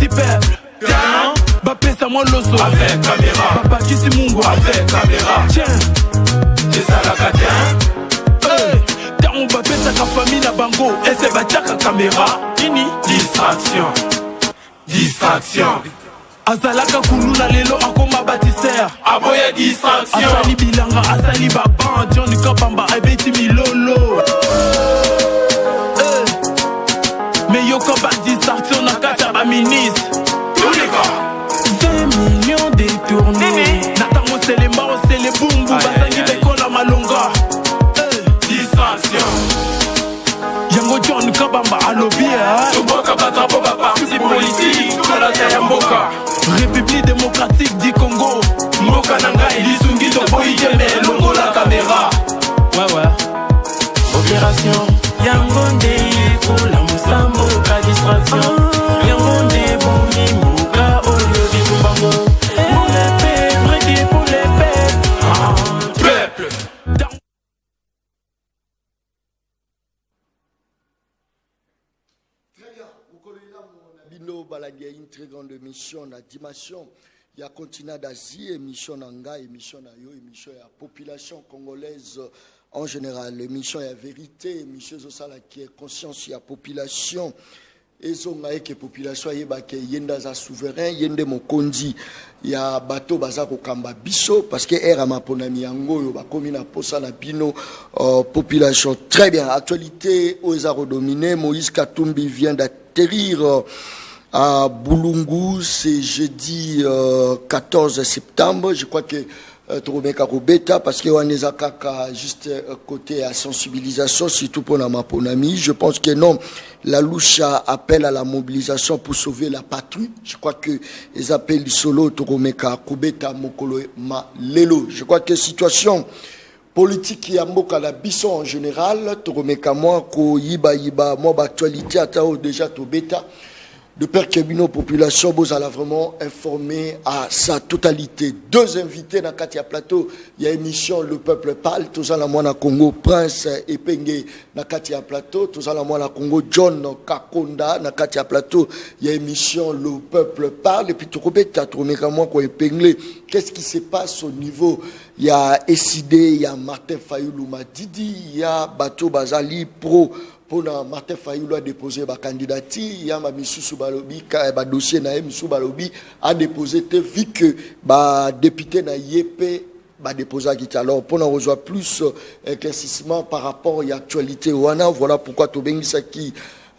petit peuple. Bapesa moi loso avec caméra. Papa Kisi Mungu avec caméra. Tiens, des alacatins. Tango bapesa ka famille na bango. Et c'est bataka caméra. Ini distraction. Distraction. Azalaka kuluna lelo akoma bâtisseur. Aboya distraction. Asali bilanga, asali baban. Johnny Kapamba, ebeti milolo. Mais yo kaba distraction na kata ba ministre. Tous les gars. 20 millions détournés. Natango c'est les morts, c'est les boum boum. Basangi bekola malonga. Distraction. Yango John Kabamba alobi. Toboka batrapo ba parti politique. Tola Tayamboka. République démocratique du Congo. Moka Nangai, Lisungi Toboyi Jeme, Longo la caméra. Ouais. Opération Yangonde pour la Moussambo, la distraction. Yangonde pour Mimouka, Olyobi Kumbango. Pour les paix, Freddy pour les paix. Peuple. Très bien, vous connaissez là mon Bino Baladia, une très grande émission, la dimension. Il y a continent d'Asie, émission Nanga, émission Nayo, émission la population congolaise en général, émission la vérité, émission Zosala qui est conscience, il y a population. Et zonga que population yeba ke yenda za souverain yende mokondi ya bato baza ko kamba biso parce que era maponami yango yo bakomi na posa na bino population. Très bien, actualité aux dominé. Moïse Katumbi vient d'atterrir à Boulungu, c'est jeudi 14 septembre. Je crois que Torobeka Robeta, parce que on est à juste côté à sensibilisation, surtout pour la Maponami. Je pense que non, la Loucha appelle à la mobilisation pour sauver la patrie. Je crois que les appels solo Torobeka Robeta Mokolo Malelo. Je crois que situation politique qui a moka la bisson en général, Torobeka moi ko yiba moi actualité atao déjà Tobeta. De Père Kebino, population, vous allez vraiment informer à sa totalité. Deux invités dans Katia Plateau. Il y a émission Le Peuple Parle. Tous à la moine Congo, Prince Epenge dans Katia Plateau. Tous à la moine Congo, John Kakonda dans Katia Plateau. Il y a émission Le Peuple Parle. Et puis, tu as trouvé moi quoi Epenge. Qu'est-ce qui se passe au niveau? Il y a SID, il y a Martin Fayoulou Madidi, il y a Bato Bazali Pro. Martin Fayoulou a déposé sa candidature, il y a Missou Balobi, un dossier na Missou Balobi a déposé, vu que le député na YP a déposé. Alors, pour nous rejoindre plus éclaircissement par rapport à l'actualité, voilà pourquoi Tobengi Saki,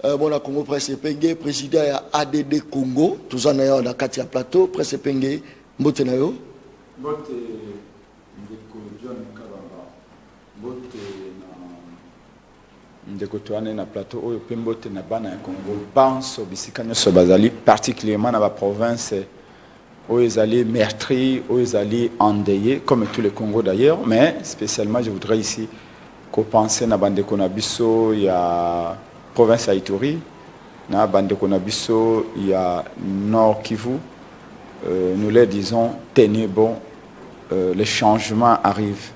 mon Congo Presse Penge, président de ADD Congo, tous en ayant dans Katia Plateau, Presse Penge, Mbotenayo. Mbote, John Kabamba, Mbote, ndeko toane na plateau oyo pembote na bana ya Congo banso bisika nyonso bazali particulièrement na ba province oyo ezali meurtri oyo ezali endeuillé comme tous les Congo d'ailleurs, mais spécialement je voudrais ici penser na bandeko na biso ya province ya Ituri na bandeko na biso ya Nord Kivu. Nous leur disons tenez bon, les changements arrivent.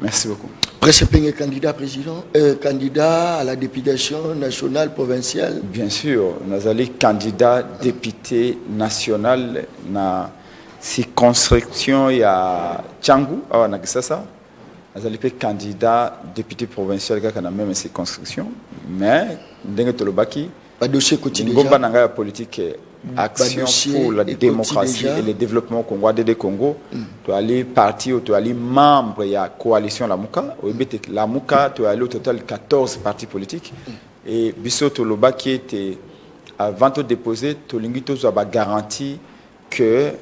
Merci beaucoup. Presse Penge, candidat président, candidat à la députation nationale provinciale. Bien sûr, nous allons candidat député national na circonscription ya Tchangu, ah na kisasa. Nous allons candidat député provincial qui a la même circonscription, mais ndenge tolobaki pas dossier quotidien. Ngomba nanga ya politique action pour la démocratie et le développement au Congo, ADD Congo. Tu allais parti ou tu allais membre de la coalition Lamuka. Lamuka, tu allais au total 14 partis politiques. Et Bisso Toloba qui était avant de déposer, tu as garanti que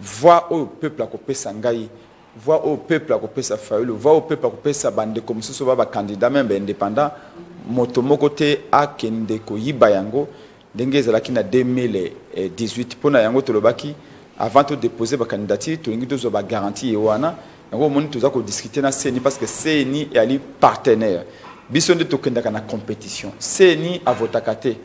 voix au peuple à couper Sangaï, voix au peuple à couper sa Fayoulou, voix au peuple à couper sa bande comme ce soit candidat même indépendant, Motomokote a Kendeko Yibayango. Dengue zalaki na 2018 pona yango tolobaki avant de déposer ba candidature tolingi tozo ba garantie wana yango moni toza ko discuter na CENI parce que CENI est ali partenaire biso nde tokendaka na compétition CENI a votakate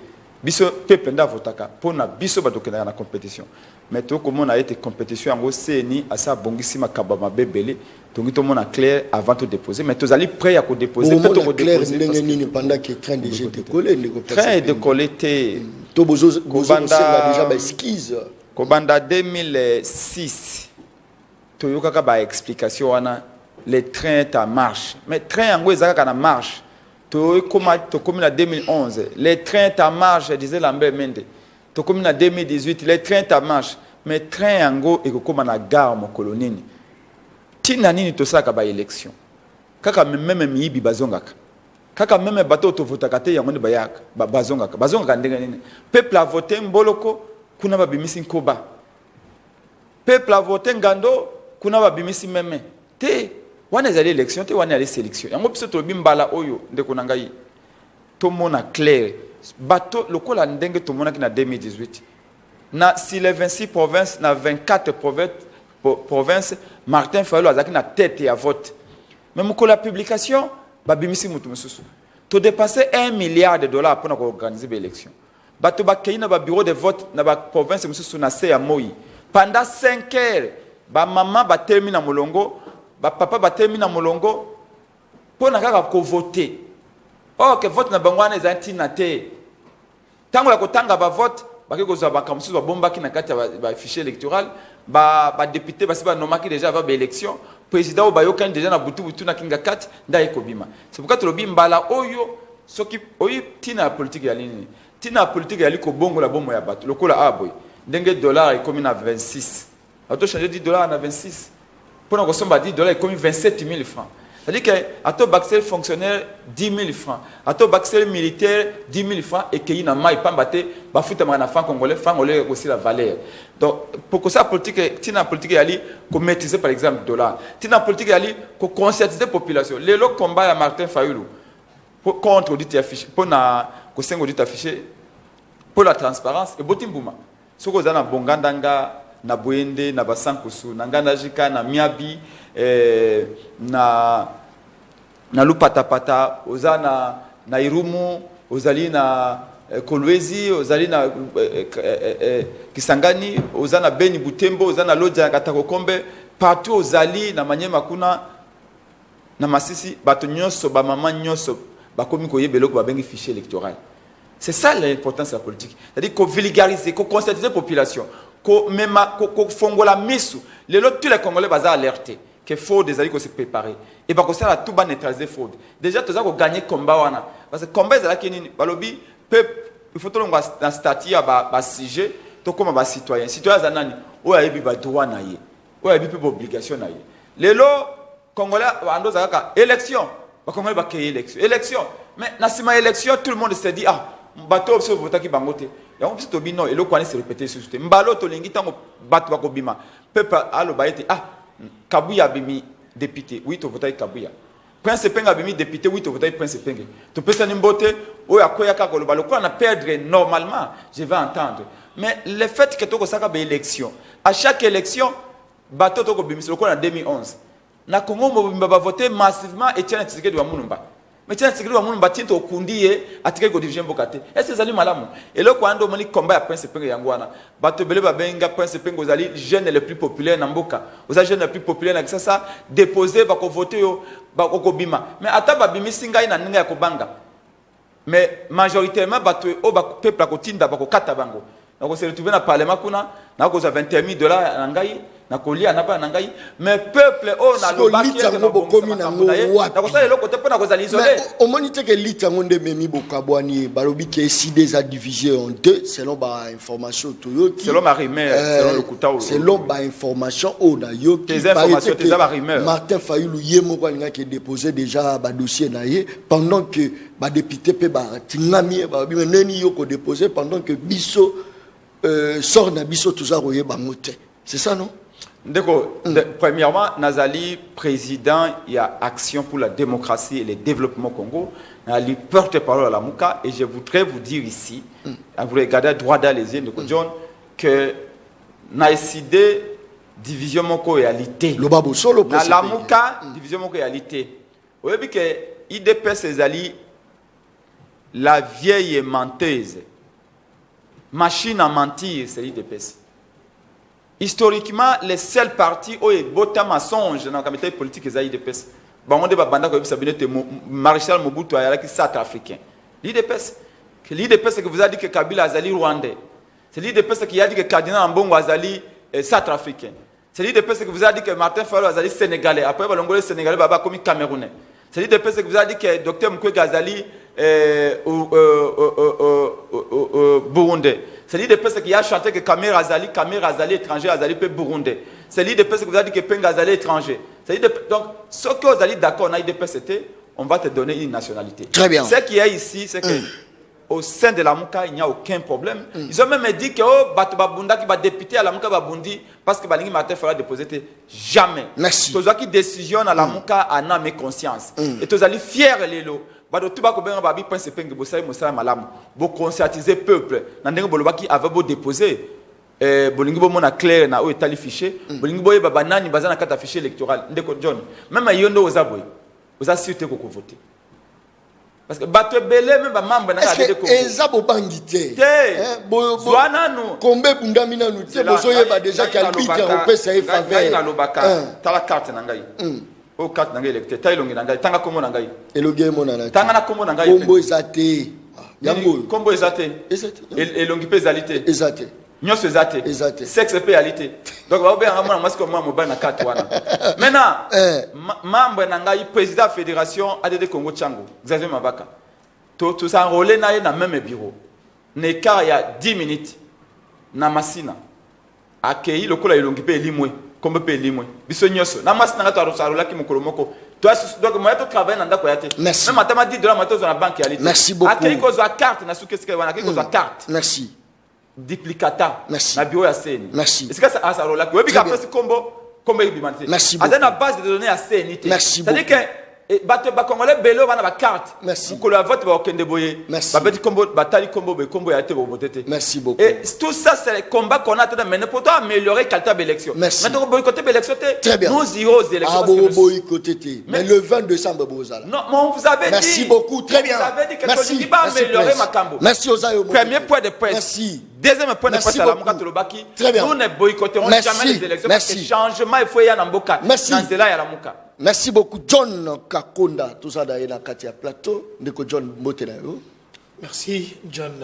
biso peuple nda votaka pona biso batokenda na compétition mais to comment on a été compétition en CNI à ça bongisi makaba mabebele donc to mona clair avant de déposer mais to allez prêt à ko déposer peut to déposer pendant que train de jet décoller train décoller té to bozo déjà ba esquisse kobanda 2006 to yokaka ba explication wana les trains est en marche mais train en ezaka na marche comme en 2011, les trains à marche, disait Lambert Mende. Comme en 2018, les trains à marche. Mais train en go et comme en gare mon colonine. Tina nini to saka ba élection. Kaka même mibi bazongaka. Kaka même bateau to votakate yango ni bayaka bazongaka. Bazongaka ndenge nini. Peuple a voté mboloko kuna ba bimisi nkoba. Peuple a voté ngando kuna ba bimisi meme. Te wana ezali élection te wana ali sélection yango biso to bimbala oyo ndeko na ngai to mona clair bato lokola ndenge to mona ki na 2018 na si les 26 provinces na 24 provinces Martin Fayulu azaki na tête ya vote même ko la publication ba bimisi mutu mususu to dépasser $1 milliard pour organiser l'élection bato ba keina ba bureau de vote na ba province mususu na se ya moi pendant 5 heures ba maman ba terminer molongo ba papa ba termina molongo pona kaka ko voter que vote na bangwana za ntina te tango ya kotanga ba vote ba ke kozwa ba kamsusu ba bomba ki na kati ba fichier électoral ba député ba siba nomaki déjà va ba élection président ba yokan déjà na butu na kinga kati nda ekobima c'est pourquoi to lobi mbala oyo soki oyi tina politique ya lini tina politique ya liko bongo la bombo ya bato lokola aboy ndenge dollar ekomi na 26 auto changer $10 na 26 pour nous sommes à $10, il comme 27 000 francs. C'est-à-dire qu'à tout baxel fonctionnaire 10 000 francs, à tout baxel militaire 10 000 francs et qu'il y a un maï pas batté, bah fout un franc congolais aussi la valeur. Donc pour que ça politique, tina politique ali qu'on maîtriser par exemple le dollar, tina politique ali qu'on conscientiser la population. Les lots combat à Martin Fayulu contre audit affiché, pour na qu'on s'en audit affiché pour la transparence et botimbouma. Ce qu'on a dans Bongandanga na Boende na Basankusu na Ngandajika na Miabi na Lupatapata oza na Irumu ozali na Kolwezi ozali na Kisangani oza na Beni Butembo oza na Lodja ya Katakokombe partout ozali na Manyema kuna na Masisi bato nyonso ba mama nyonso bakomi koyebelo ko babengi fichier électoral. C'est ça l'importance de la politique. C'est-à-dire qu'on vulgarise, qu'on conscientise la population. Qu'on fongola misu les autres tous les Congolais baza alerter que fraude des alliés qu'on s'est préparé et bah ça la tout bas neutraliser fraude déjà tout ça qu'on gagner combat wana parce que combat là qui ni balobi peuple il faut tout le monde dans statut ba sujet to comme ba citoyen zanani o ya bi ba droit na ye o ya bi pe obligation na ye les lots Congolais ando zaka élection ba Congolais ba créer élection mais na sima élection tout le monde se dit ah bateau sur voter qui bangote ya on to bino elo kwani se répéter sur te mbalo to lingi tango bato ba ko bima peuple alo ba ete ah Kabuya bimi député oui to voter Kabuya Prince Penga bimi député oui to voter Prince Penga to pesa nimbote o ya koya ka ko lo ko na perdre normalement je vais entendre mais le fait que to ko saka ba élection à chaque élection bato to ko bimi se ko na 2011 na Congo mo bimba ba voter massivement Etienne Tshisekedi wa Mulumba. Mais tiens, c'est que nous avons bâti au Kundie, à tirer au division Bokate. Est-ce que c'est malamu? Et là, quand on a combat à Prince Penga Yangwana, Bato Bele Babenga, Prince Penga, vous allez jeunes les plus populaires dans Mboka. Vous êtes jeunes les plus populaires avec ça, déposer, bako voter, bako bima. Mais à ta babimi singa ina ninga yakobanga. Mais majoritairement, bato o bako peuple à kotinda bako katabango. Donc on s'est retrouvé dans le parlement kuna, na ko za $21 000 nangai. Na kolia na ba nangai mais peuple o na lobaki na bokomi na ngwa na ko sala le côté pona ko za isoler au monite que litango nde memi bokabwani balobi ke si des a divisé en deux selon ba information to yoki selon ma rumeur selon le kutao selon ba information o na yoki des informations des ba rumeur Martin Fayulu yemo kwa nga qui déposé déjà ba dossier na ye pendant que ba député pe ba tingami ba bi neni yoko déposé pendant que biso sort na biso toujours royer ba moté c'est ça non? Premièrement, Nazali, président, il y a Action pour la démocratie et le développement au Congo. Nazali porte-parole à la Mouka. Et je voudrais vous dire ici, vous regardez droit dans les yeux de John, que Naïside, division mon réalité. La Mouka, division mon réalité. Vous voyez que IDPS, c'est la vieille menteuse. machine à mentir, c'est l'IDPS. Historiquement, les seuls partis où il y a un mensonge dans la communauté politique, c'est l'IDPS. On dit que Maréchal Mobutu est centrafricain. L'IDPS, c'est que vous avez dit que Kabila Azali rwandais. C'est l'IDPS qui a dit que Cardinal Ambongo Azali centrafricain. C'est l'IDPS que vous avez dit que Martin Fayulu Azali sénégalais. Après, les Sénégalais sont comme camerounais. C'est l'IDPS que vous avez dit que Dr Mukwege Azali burundais. C'est l'IDPS qui a chanté que Kamera Azali étranger, Azali peut burundais. C'est l'IDPS que vous avez dit que Penga Azali étranger. Donc, ce que vous allez d'accord, on va te donner une nationalité. Très bien. Ce qui est ici, c'est que au sein de la Mouka, il n'y a aucun problème. Ils ont même dit que Batubabunda qui va député à la Mouka Babundi parce que Balingi Martin fera déposer. Jamais. Merci. Tous qui décision à la Mouka en âme et conscience. Et tous allez fiers les lots. Bado tuba ko benga babi pense penge bosai mosala malamu bo conscientiser peuple na ndenge bolobaki avait beau déposer bolingi bo mona clair na o etali fichier bolingi boye baba nani bazana kata fichier électoral ndeko John même yondo ozaboy oza sûreté ko voter parce que bato belé même ba membre na ka de ko ezabo bangité zoana no kombe bundami na nuté bozoye ba déjà qu'arbitre au pesa e faveur na lobaka tala carte na ngai o carte na ngai électeur tailongi na ngai tanga komo na ngai eloge mona na tanga na komo na ngai kombo ezate yango kombo ezate elongi pe ezalité ezate nyonso ezate sexe pe alité donc ba obenga mona mwasi ko mwa mobile na carte wana maintenant membre na ngai président fédération ADD Congo Tchango Xavier Mabaka to s'enrôler na na même bureau n'écart il y a 10 minutes na masina akei lokola elongi pe elimwe comme pe limwe biso nyoso na masina ngato arosarola ki mukolo moko toi donc moi to travailler na ndako yate même atama 10 $, mato na banque yalité merci beaucoup akei ko za carte na sukeske wana akei ko za carte merci duplicata merci na bureau ya CNI merci est-ce que ça arosarola ki webi ka pesi combo ebimanté merci beaucoup azana base de données à CNI merci c'est à dire que bato ba congolais belo bana ba carte beaucoup la vote ba okende boye ba beti combo batali combo be combo ya te bo botete merci beaucoup et tout ça c'est le combat qu'on a à mener pour améliorer qualité de l'élection maintenant boycotter l'élection nous irons aux élections boycotter mais le 20 décembre bozala non mais on vous avait dit merci beaucoup très bien vous avez dit que merci va améliorer Makambo merci Ozayo premier point de presse merci deuxième point de presse à la Mouka Tolobaki nous ne boycotterons jamais les élections parce que changement il faut y aller en Mboka dans cela ya la Mouka. Merci beaucoup John Kakonda tout ça d'ailleurs na Katia Plateau ndeko John Mbotela yo. Merci John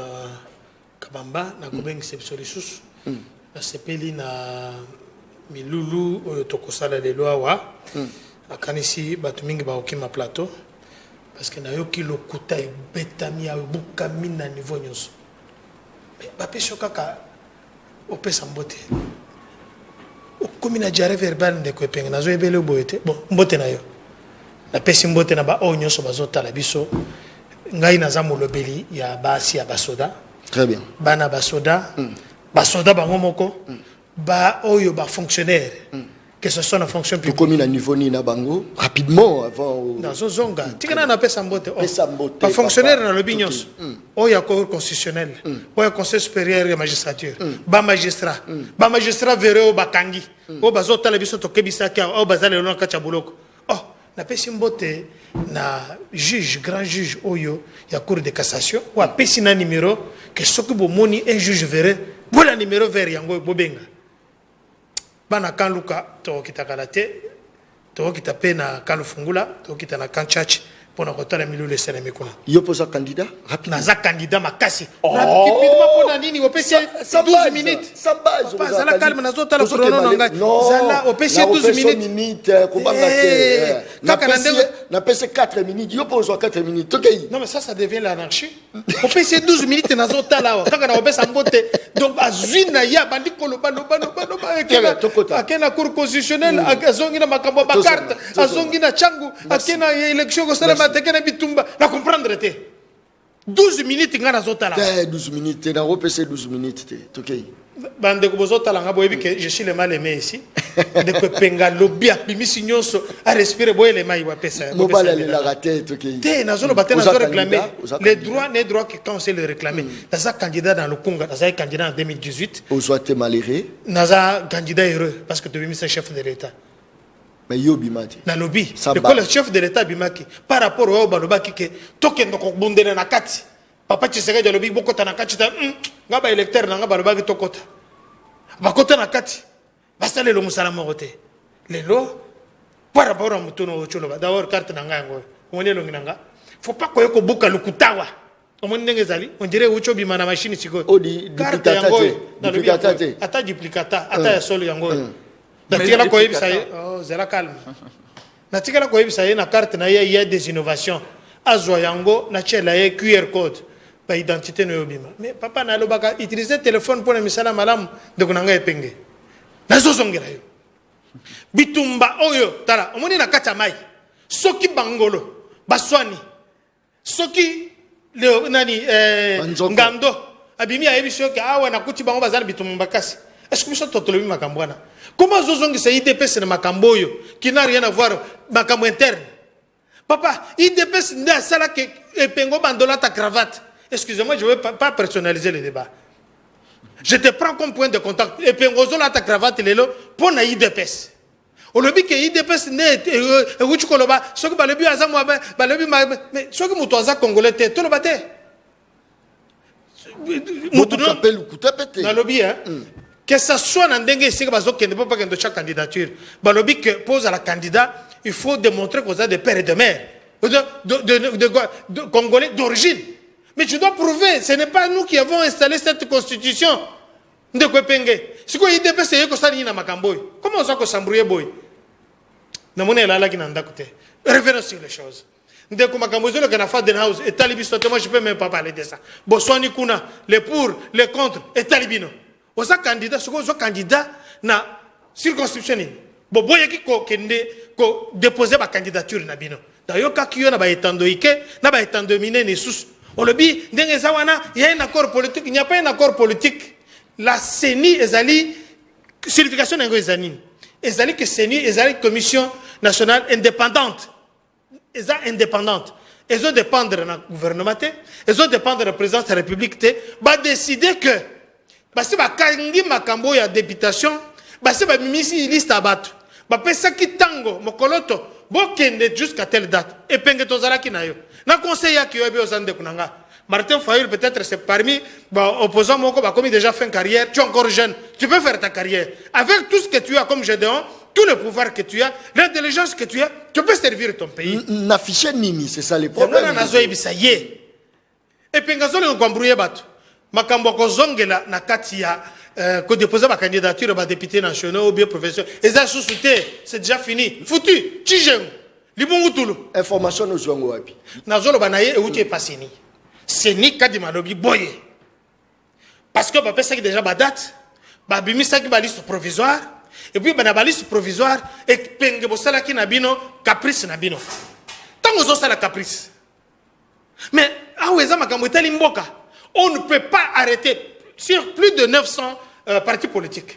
Kabamba na kobengi sepsorisus na sepeli na milulu tokosala lelo awa akanisi batu mingi ba okima plateau parce que na yoki lokuta ebetami ya bukami na niveau nyonso ba peso kaka opesa mbote comme na jare verbal de ko penga nazo ebele boyete bon mbote na yo na pesi mbote na ba onyo so bazota la biso ngai na za molobeli ya basi ya basoda très bien bana basoda basoda bango moko ba oyo ba fonctionnaire que ce soit la fonction publique comme na niveau ni na bango rapidement avant dans zo zonga tikana na pesa mbote ba fonctionnaire na lobi nyonso oya cour constitutionnel oya conseil supérieur ya magistrature ba magistrat verreo bakangi o bazota la biso to kebisa ka o bazale lona kacha buloko na pesi mbote na juge grand juge oyo ya cour de cassation wa pesi na numéro que soki bo moni un juge verré bola numéro vers yango bobenga bana kan luka to kitakalate to kitape na kan fungula to kitana kan church pona kotala milule sene mikuna yo posa candidat rapidement na za candidat makasi rapidement pona nini opesi 12 minutes sa base pas la calme na zota la chrono nanga zala opesi 12 minutes kubanga te na pesi 4 minutes yo posa 4 minutes okay non mais ça devient l'anarchie opesi 12 minutes na zota la kaka na opesa mbote donc azwina ya bandi koloba akena cour constitutionnelle azongi na makambo ba carte azongi na changu akena élection ko sala matekena bitumba na comprendre te 12 minutes ngana zotala 12 minutes na repese 12 minutes te okay bande ko bozotala ngabo yebi que je suis le mal aimé ici de ko penga lobby bimisi nyonso a respirer boye mai wa pesa mobala le la raté okay te na zolo batena zo réclamer les droits que quand c'est le réclamer ça candidat dans le Congo ça candidat en 2018 au soit malheureux na candidat heureux parce que tu es chef de l'état mais yo bimati na lobby le chef de l'état bimaki par rapport au balobaki que tokendo ko bundene na kati papa Tshisekedi alobi bokota na kati ta nga ba électeur na nga ba lobaki tokota bakota na kati basale lo musala moko te lelo par rapport à mutuno ocholoba d'abord carte na nga ngo omoni lo nginanga faut pas ko buka lukutawa omoni ndenge zali on dirait ucho bima na machine siko odi duplicata te ata duplicata ata ya solo yango na tikala ko yebisa oh zela calme na tikala ko yebisa na carte na ye y a des innovations azwa yango na chela ye QR code ba identité no yobima mais papa na lobaka utiliser téléphone pour na misala malamu de kunanga epenge na zozongela yo bitumba oyo tala omoni na kata mai soki bangolo baswani soki le nani ngando abimi ayebi soki awa na kuti bango bazana bitumba kasi est-ce que biso totolobi makambo wana comment zozongisa IDPS na makambo oyo qui n'a rien à voir makambo interne papa IDPS nda sala ke epengo bandola ta cravate excusez-moi je veux pas personnaliser le débat je te prends comme point de contact epengo zola ta cravate lelo pour na IDPS olobi ke IDPS ne euti koloba soki balobi aza mwa balobi mais soki muto aza congolais te toloba te mutu no appelle ukuta pete nalobi que ça soit dans ndenge c'est que bazokende pas que de chaque candidature balobi que pose à la candidat il faut démontrer qu'on a des pères et de mères de congolais d'origine mais tu dois prouver ce n'est pas nous qui avons installé cette constitution de kwepenge siko IDPS yeko sali na makambo comment on ko sambrouiller boy na mona la ki nanda kote revenons sur les choses ndeko makambo zolo kana fa den house et talibiso moi je peux même pas parler de ça boswani kuna les pour les contre et talibino osa candidat siko zo candidat na circonscription ni boboye ki ko kende ko déposer ba candidature na bino d'ailleurs ka kiyo na ba etando ike na ba etando minene sous on le dit ndenge za wana il y a un accord politique il n'y a pas un accord politique la CENI ezali certification ngo ezani ezali que CENI ezali commission nationale indépendante eza indépendante ezo dépendre na gouvernement te ezo dépendre na présidence de la République te ba décider que basi ba kangi makambo ya députation basi ba mimisi liste abatu ba pesa kitango mokoloto bokende jusqu'à telle date et penge tozalaki na yo na conseil ya kiyo be ozande kunanga Martin Fayulu peut-être c'est parmi opposants moko ba comme déjà fait une carrière tu es encore jeune tu peux faire ta carrière avec tout ce que tu as comme Gédéon tout le pouvoir que tu as l'intelligence que tu as tu peux servir ton pays n'afficher nini c'est ça le problème on a zoé bisaye et pengazole ngwambrouye bato makambo ko zongela na kati ya ko déposer ma candidature ba député national ou bien professeur eza sous-souté c'est déjà fini foutu tijeng libungutulu information no zongo wapi na zolo banaye euti e pasini CENI kadima lobi boye parce que ba pesa ki déjà ba date ba bimisa ki ba liste provisoire et puis ba na ba liste provisoire et penge bosala ki na bino caprice na bino tango zo sala caprice mais aweza makambo etali mboka on ne peut pas arrêter sur plus de 900 partis politiques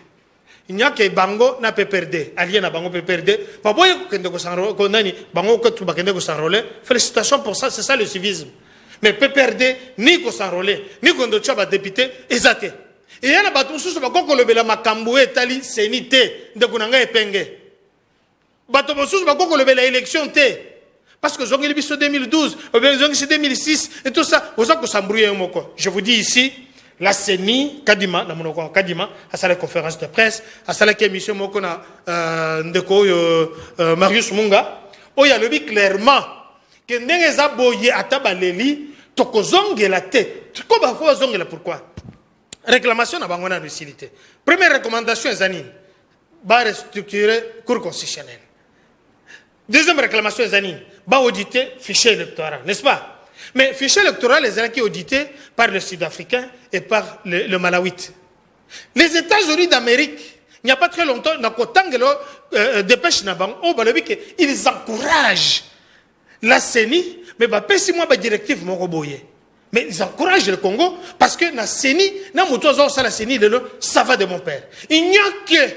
il n'y a que bango na PPRD allié na bango PPRD ba boye ko kende ko sanro ko nani bango ko tu ba kende ko sanrole félicitations pour ça c'est ça le civisme mais PPRD ni ko s'enrôler ni ko ndo tshaba député ezate et yana batu susu ba ko lobela makambo etali senité de kunanga epenge batu susu ba ko lobela élection té parce que zongeli biso 2012 ou bien zongeli 2006 et tout ça oza ko s'embrouiller moko je vous dis ici la CENI kadima na monoko kadima à sa conférence de presse à sa émission moko na ndeko Marius Munga o ya lobi clairement que ndenge za boye atabaleli tokozongela te ko ba fo zongela pourquoi réclamation na bango na lucilité première recommandation ezani ba restructurer cour constitutionnelle deuxième réclamation ezani ba auditer fichier électoral n'est-ce pas mais fichier électoral ezali qui audité par le Sud-Africain et par le Malawite les États-Unis d'Amérique il n'y a pas très longtemps na kotangelo dépêche na bango o balobi que ils encouragent la CENI, mais bah pesi moi ba directive moko boye. Mais ils encouragent le Congo parce que la CENI, na moto zo la CENI ça va de mon père. Il n'y a que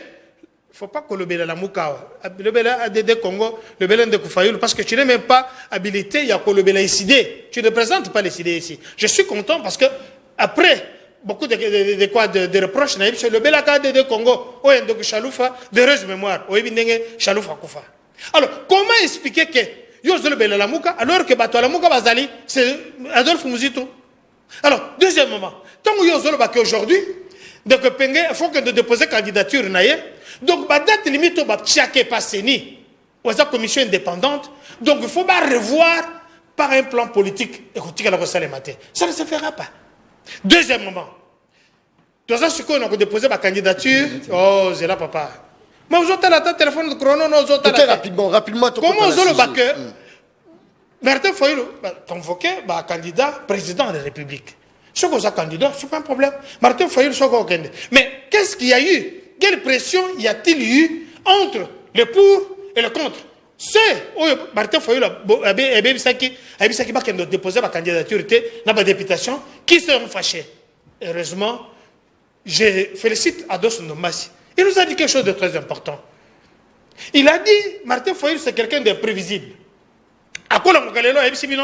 faut pas que le bela la muka, le bela ADD Congo, le bela de Fayulu parce que tu n'es même pas habilité, il y a que le bela ICD. Tu ne présentes pas les idées ici. Je suis content parce que après beaucoup de reproches sur le bela ADD Congo, o endo Chaloufa de heureuse mémoire, o ebindenge Chaloufa kufa. Alors, comment expliquer que alors que Bato Alamuka Bazali, c'est Adolphe Mouzito. Alors, deuxièmement, tant que aujourd'hui, donc il faut que de déposer candidature, donc la date limite au tchaké passeni, ou la commission indépendante, donc il faut revoir par un plan politique. Écoutez, ça ne se fera pas. Deuxièmement, tout ça, ce qu'on a déposé ma candidature, oh, c'est là, papa. Mais vous avez le téléphone de chrono, nous autres. Rapidement. Comment vous avez le Martin Fayulu convoqué un candidat président de la République. Ce que vous candidat, ce n'est pas un problème. Martin Fayulu, ce qu'on candidat. Mais qu'est-ce qu'il y a eu? Quelle pression y a-t-il eu entre le pour et le contre? C'est Martin Fayulu a déposé ma candidature dans ma députation qui seront fâchés. Heureusement, je félicite Ados Ndombassi. Il nous a dit quelque chose de très important. Il a dit, Martin Fayulu, c'est quelqu'un d'imprévisible. À quoi l'on a dit,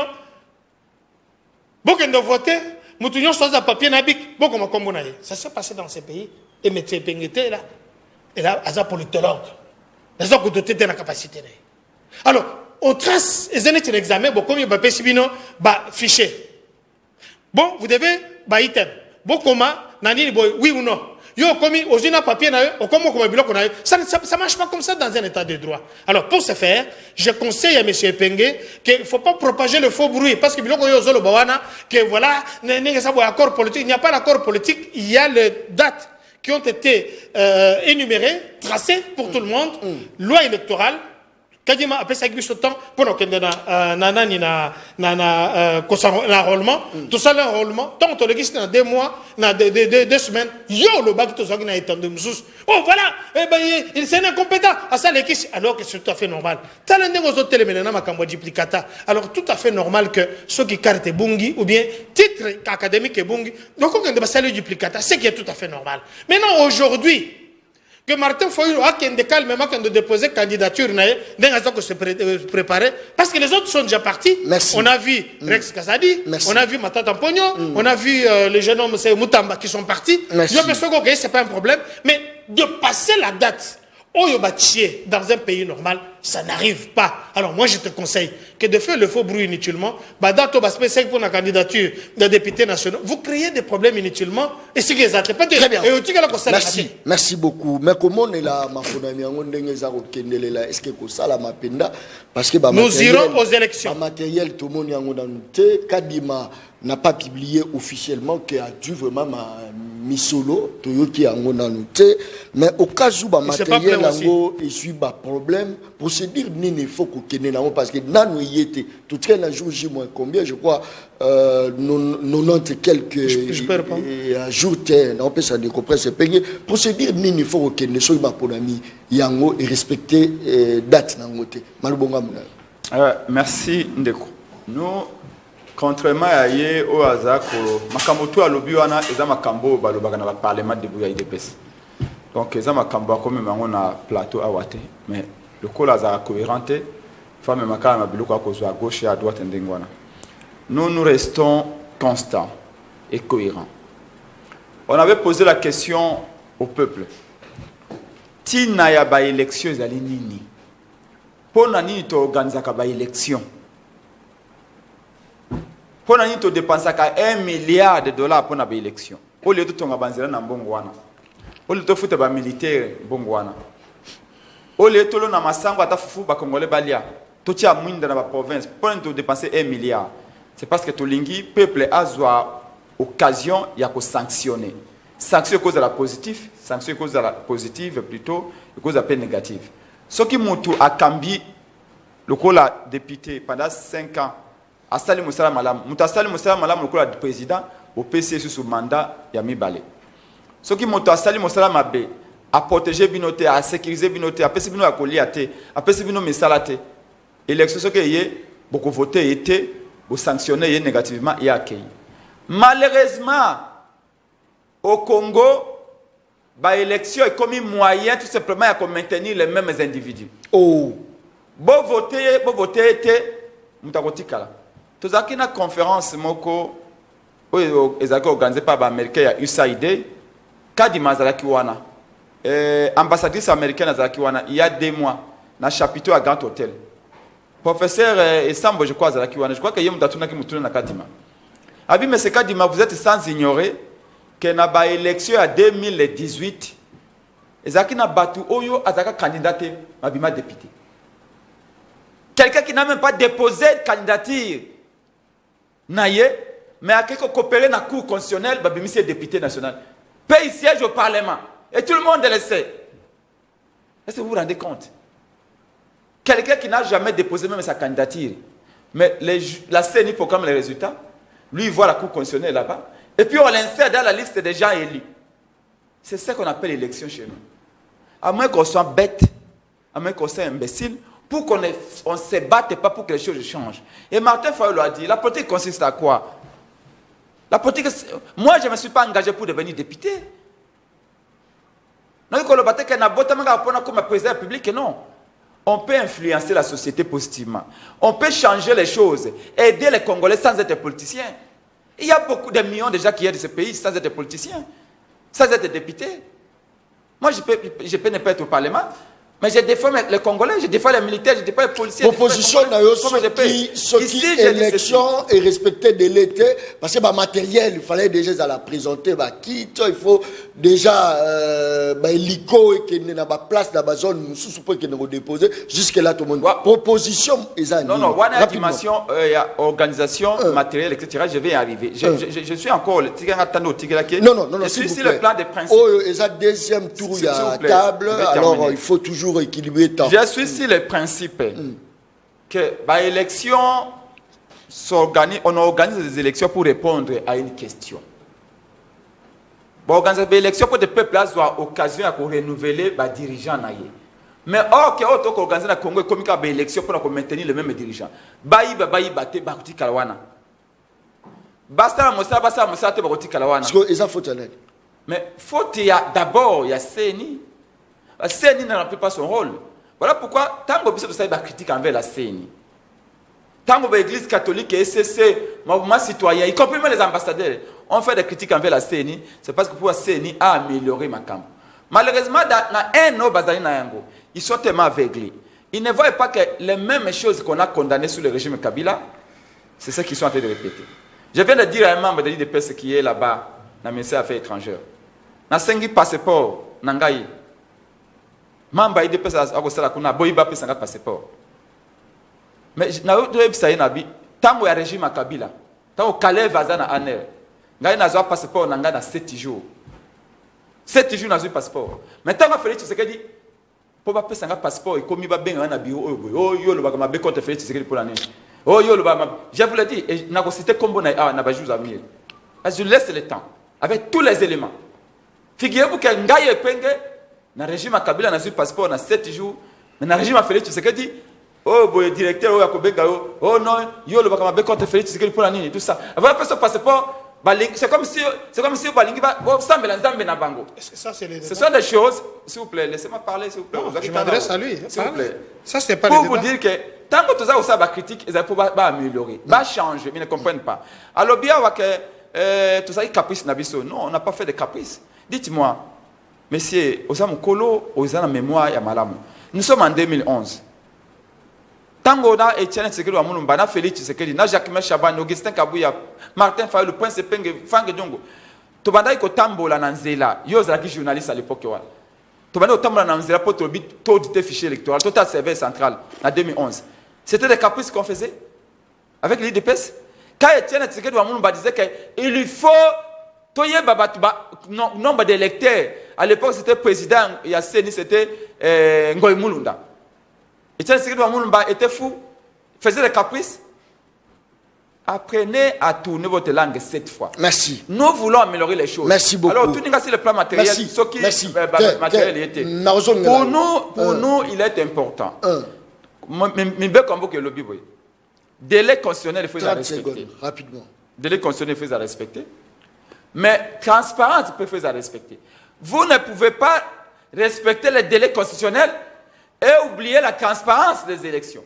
beaucoup de voter, nous avons choisi un papier nabik, beaucoup de communes. Ça s'est passé dans ces pays. Et M. Pengete, là, et là, il a politologue. Ils ont doté de la capacité. Alors, on trace les années de l'examen, comme il y a un fichier. Bon, vous devez, item. Bon, comment, oui ou non. Yo, comme aux papier, ça ne marche pas comme ça dans un état de droit. Alors, pour ce faire, je conseille à M. Penge qu'il ne faut pas propager le faux bruit. Parce que, que voilà, il n'y a pas d'accord politique, il y a les dates qui ont été énumérées, tracées pour tout le monde, loi électorale. Kadima après ça glisse temps pour que enrôlement tout ça l'enrôlement tant on le glisse dans 2 mois dans 2 semaines yo le bac tout ça qui n'a été de mousse oh voilà il c'est incompétent à ça les alors que c'est tout à fait normal talent aux autres téléménana makambo duplicata alors tout à fait normal que ceux qui carte bungi ou bien titre académique et bungi donc on ne va pas le duplicata c'est qui est tout à fait normal maintenant aujourd'hui que Martin Fayulu a calmement quand de déposer candidature que se préparer parce que les autres sont déjà partis. Merci. On a vu Rex Kasadi, on a vu Matata Pogno, on a vu les jeunes hommes Moutamba qui sont partis. Merci. Je pense que c'est pas un problème, mais de passer la date dans un pays normal, ça n'arrive pas. Alors moi je te conseille que de faire le faux bruit inutilement, pour la candidature de député national, vous créez des problèmes inutilement et c'est que ça pas très bien. Merci beaucoup. Mais comment est là est-ce que ça la mapenda parce que nous irons aux élections. Matériel tout le monde y Kadima n'a pas publié officiellement qu'il a dû vraiment misolo toyoki yango nanoute mais au cas où matériel yango et suit problème pour se dire nini faut que kenena parce que nanu yete tout train un jour J moins combien je crois 90 quelques jours on peut ça décompresser c'est payé pour se dire nini faut que kenena so ba ponami yango et respecter date nangote malubonga muna merci ndeko nous contrairement à hier au hasard makambo to alobi wana eza makambo balobaka na parlement de Buya IDPS donc eza makambo comme mango na plateau awate mais le col azara cohérente femme makala na biloko akozwa à gauche et à droite ndengwana nous restons constants et cohérents. On avait posé la question au peuple tina ya ba élection ezali nini pona nini to organizaka ba élection pour nous to dépenser $1 milliard pour la élection. Au lieu de tonga banzela na mbongwana. Au lieu de futa ba militaire mbongwana. Au lieu de na masango ata fufu ba congolais balia. To tia mwinda na ba province pour nous dépenser $1 milliard. C'est parce que tolingi peuple azwa occasion ya ko sanctionner. Sanction cause de la positive, sanction cause de la positive plutôt, cause de la négative. Ce qui mutu akambi le kola député pendant 5 ans Asali Moussala Malam, Moutasali Moussala Malam, le président, au PC sous mandat, il y a mis balai. Ce qui monte à Sali Moussala Mabé, à protéger Binoté, à sécuriser Binoté, à passer Bino à Koliate, à passer Bino Messalate. Élection, ce qui est, beaucoup voté, été, vous sanctionner négativement et accueilli. Malheureusement, au Congo, l'élection est comme un moyen tout simplement à maintenir les mêmes individus. Oh! Bon voter, été, Moutakotikala. Tout ça qui na conférence moko ezaki organisé par l'Américain ya USAID kadi mazalaki wana ambassadrice américaine azalaki wana il y a 2 mois na chapiteau à Grand Hôtel professeur Esambo je crois azalaki wana je crois que yemu tatuna ki mutuna na kadima Abi mais c'est quand dit vous êtes sans ignorer que na ba élection à 2018 ezaki na batu oyo azaka candidaté mabima député. Quelqu'un qui n'a même pas déposé de candidature naye mais a quelque coopéré dans la cour constitutionnelle babimisi est député national. Paye siège au parlement et tout le monde le sait. Est-ce que vous vous rendez compte? Quelqu'un qui n'a jamais déposé même sa candidature, mais la CENI proclame les résultats, lui il voit la cour constitutionnelle là-bas, et puis on l'insère dans la liste des gens élus. C'est ça qu'on appelle l'élection chez nous. À moins qu'on soit bête, à moins qu'on soit imbécile, pour qu'on ne se batte pas pour que les choses changent. Et Martin Fayulu a dit, la politique consiste à quoi? La politique, moi je ne me suis pas engagé pour devenir député. Non, comme président public, non. On peut influencer la société positivement. On peut changer les choses, aider les Congolais sans être politicien. Il y a beaucoup de millions de gens qui aident ce pays sans être politicien, sans être député. Moi, je peux ne pas être au Parlement, mais je défends les Congolais, je défends les militaires, je défends les policiers. Proposition qui élection et respecter de l'été, parce que le matériel, il fallait déjà la présenter, il faut déjà l'ICO et qu'il n'y a pas de place dans la zone, nous qu'il nous déposer, jusque là tout le monde. Proposition, non, dimension, organisation, matériel, etc. Je vais y arriver. Je suis encore le non, je suis sur le plan des principes. Oh, et ça deuxième tour, il y a table, alors il faut toujours équilibrer le temps. Je suis sur le principe que l'élection on organise des élections pour répondre à une question. Bon, organiser des élections pour que le peuple soit occasion de renouveler les dirigeants. Mais or, que autre organiser le Congo comme une élection pour maintenir les mêmes dirigeants. Mais faut d'abord il y a CENI. La CENI ne remplit pas son rôle. Voilà pourquoi tant que vous avez des critiques envers la CENI, tant que l'Église catholique et SCC, mouvement citoyen, y compris même les ambassadeurs, ont fait des critiques envers la CENI, c'est parce que pour la CENI a amélioré ma camp. Malheureusement, dans un autre bazar, ils sont tellement aveuglés. Ils ne voient pas que les mêmes choses qu'on a condamnées sous le régime Kabila, c'est ce qu'ils sont en train de répéter. Je viens de dire à un membre de l'IDPS qui est là-bas, dans le ministère des Affaires étrangères, dans 5 passeports, Nangaï, membre de l'IDPS a un passeport. Mais tant que le régime Kabila, tant que Calais va dans l'année, il y a un passeport dans 7 jours. 7 jours dans un passeport. Mais tant que Félix Tshisekedi, pour pas passer un passeport, il comme il va bien dans un bureau, oh yo le bagama be contre Félix Tshisekedi pour l'année. Oh yo le bagama, je vous l'ai dit, et n'a cité comme bon na ba jour amir. Je laisse le temps avec tous les éléments. Figurez-vous que Ngaye Penge dans régime Kabila dans un passeport dans 7 jours, mais dans régime Félix Tshisekedi, oh boy directeur oh Yakobega oh non, yo le bagama be contre Félix Tshisekedi pour l'année tout ça. Avoir pas ce passeport c'est comme si Balingi va na bango. Ça, c'est les ce sont des choses, s'il vous plaît, laissez-moi parler, s'il vous plaît. Non, je m'adresse à lui. S'il vous plaît. Ça, c'est pas pour vous dire que tant que tout ça, vous avez critique, ils vont améliorer, changer, ils ne comprennent pas. Alors, bien, tout ça, caprice nabiso. Non, on n'a pas fait de caprice. Dites-moi, messieurs, Osam Kolo, Osam mémoire ya malamu. Nous sommes en 2011. Tango na Etienne Tshisekedi wa Mulumba na Félix Tshisekedi na Jacques Chaban Augustin Kabuya Martin Fayulu le Prince Penge Fange Djongo to banda ko tambola na nzela yo zaki journaliste à l'époque wa to banda ko tambola na nzela pour taux de fichier électoral total service central en 2011. C'était des caprices qu'on faisait avec l'IDPS. Quand Etienne Tshisekedi wa Mulumba disait que il faut toye babatuba nombre d'électeurs à l'époque c'était président il y a CENI c'était Ngoy Mulunda. Etienne Tshisekedi wa Mulumba était fou, faisait des caprices. Apprenez à tourner votre langue 7 fois. Merci. Nous voulons améliorer les choses. Merci beaucoup. Alors, tout n'est pas sur le plan matériel. Merci. Ce qui matériel était. Pour nous, il est important. Délai constitutionnel, il faut les respecter. Rapidement. Délai constitutionnel, il faut les respecter. Mais transparence, il faut les respecter. Vous ne pouvez pas respecter les délais constitutionnels et oublier la transparence des élections.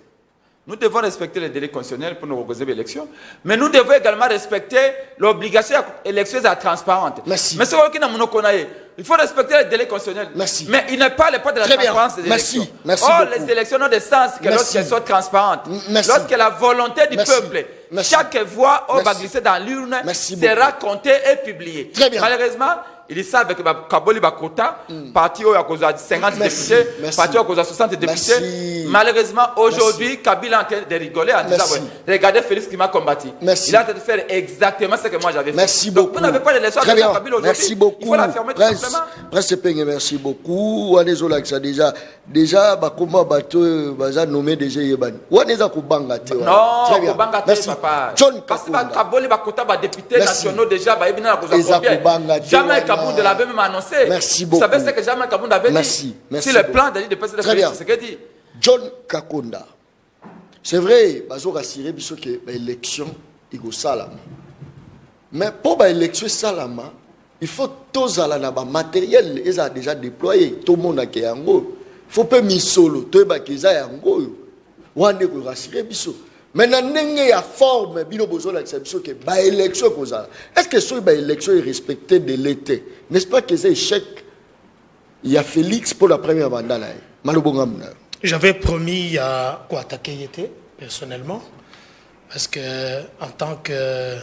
Nous devons respecter les délais constitutionnels pour nous organiser les élections, mais nous devons également respecter l'obligation électorale transparente. Merci. Mais ce qui est Il faut respecter les délais constitutionnels. Merci. Mais il n'est pas le pas de la transparence des élections. Merci Or, beaucoup. les élections n'ont de sens que lorsqu'elles sont transparentes. Lorsque la volonté du peuple, chaque voix va glisser dans l'urne, sera comptée et publiée. Malheureusement, ils savent que Kaboli Bakota, parti où il y a 50 députés, parti où il y a 60 députés. Malheureusement, aujourd'hui, Kabila est en train de rigoler en disant regardez Félix qui m'a combattu. Il est en train de faire exactement ce que moi j'avais fait. Merci beaucoup. Vous n'avez pas d'élection avec Kabila aujourd'hui. Merci beaucoup. Il faut la fermer tout simplement. Prince Penge, merci beaucoup. On est là que déjà, comment bateau, baza nommé déjà Yeban. On est là Kubanga. Non, Kubanga, papa. Parce que Kaboli Bakota, député nationaux déjà, il y a jamais Kaboun de l'avait même annoncé. Merci beaucoup. Vous savez ce que jamais Kaboun avait dit? Merci. Si le plan de PCD, c'est ce qu'il dit. John Kakonda. C'est vrai, bazo rassuré biso que l'élection il go salama. Mais pour l'élection salama, il faut tous ala na ba matériel ils a déjà déployé tout le monde a yango. Faut pas mis solo, to ba kiza yango. Wande go rassuré biso. Maintenant, il y a forme, il y a élection. Est-ce que ce élection est respectée de l'État? N'est-ce pas que c'est échec? Il y a Félix pour la première mandat. J'avais promis à quoi attaquer personnellement, parce que en tant que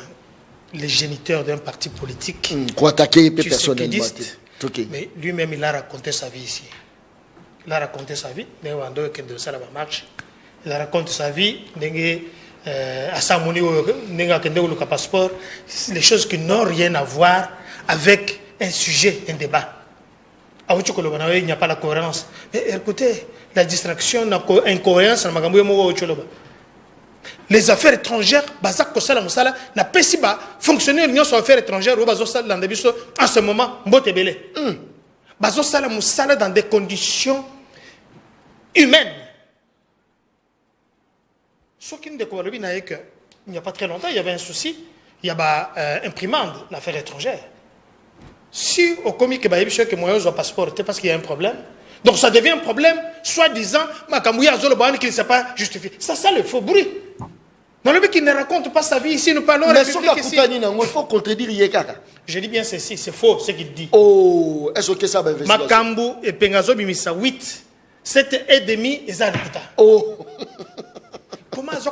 les géniteurs d'un parti politique, quoi attaquer personnellement. Mais lui-même, il a raconté sa vie ici. Il a raconté sa vie. Il raconte sa vie, à Samoni, passeport, les choses qui n'ont rien à voir avec un sujet, un débat. Il n'y a pas la cohérence. Mais écoutez, la distraction, l'incohérence, les affaires étrangères, n'a pas si fonctionner l'union sur affaires étrangères en ce moment, dans des conditions humaines. Ce qui il n'y a pas très longtemps, il y avait un souci. Il y a imprimante, l'affaire étrangère. Si au commis que que moi j'ai un passeport, c'est parce qu'il y a un problème. Donc ça devient un problème, soi-disant, qui ne s'est pas justifié. Ça le faux bruit. Non, le mec qui ne raconte pas sa vie ici, nous parlons de ici. Il faut contredire Yekaka. Je dis bien ceci, c'est faux ce qu'il dit. Oh, est-ce que ça va investir? Makambu et Pengazo Bimisa 8, 7 et demi, et ça oh. Comment est-ce que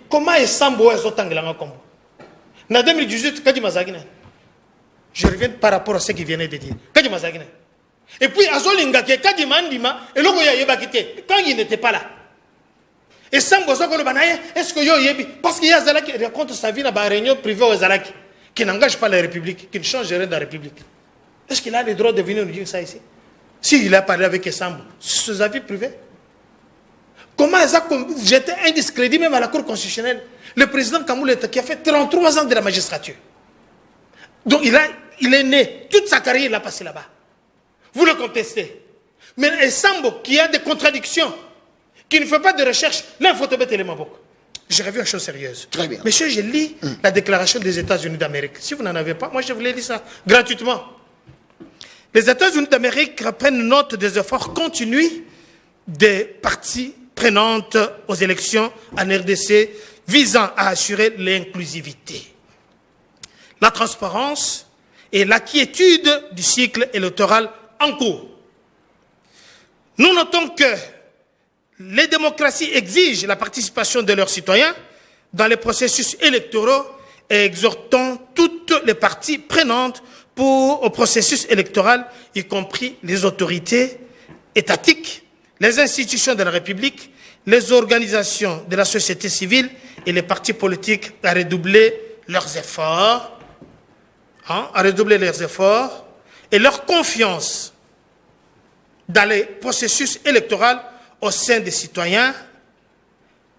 comment est-ce en 2018, je reviens par rapport à ce qu'il vient de dire. Et puis, quand il n'était pas là. Et Sambo, est-ce que parce qu'il y a Zalaki qui raconte sa vie dans la réunion privée aux Zalaki, qui n'engage pas la République, qui ne change rien de la République. Est-ce qu'il a le droit de venir nous dire ça ici? S'il a parlé avec Sambo, c'est ses avis privés. Comment j'étais un discrédit même à la Cour constitutionnelle? Le président Kamouleta qui a fait 33 ans de la magistrature. Donc il est né, toute sa carrière il a passé là-bas. Vous le contestez. Mais Sambo qui a des contradictions, qui ne fait pas de recherche, là il faut te mettre les mains. J'ai revu une chose sérieuse. Très bien. Monsieur, j'ai lu la déclaration des États-Unis d'Amérique. Si vous n'en avez pas, moi je voulais lire ça gratuitement. Les États-Unis d'Amérique prennent note des efforts continus des partis prenantes aux élections en RDC visant à assurer l'inclusivité, la transparence et la quiétude du cycle électoral en cours. Nous notons que les démocraties exigent la participation de leurs citoyens dans les processus électoraux et exhortons toutes les parties prenantes au processus électoral, y compris les autorités étatiques, les institutions de la République, les organisations de la société civile et les partis politiques à redoubler leurs efforts, et leur confiance dans les processus électoraux au sein des citoyens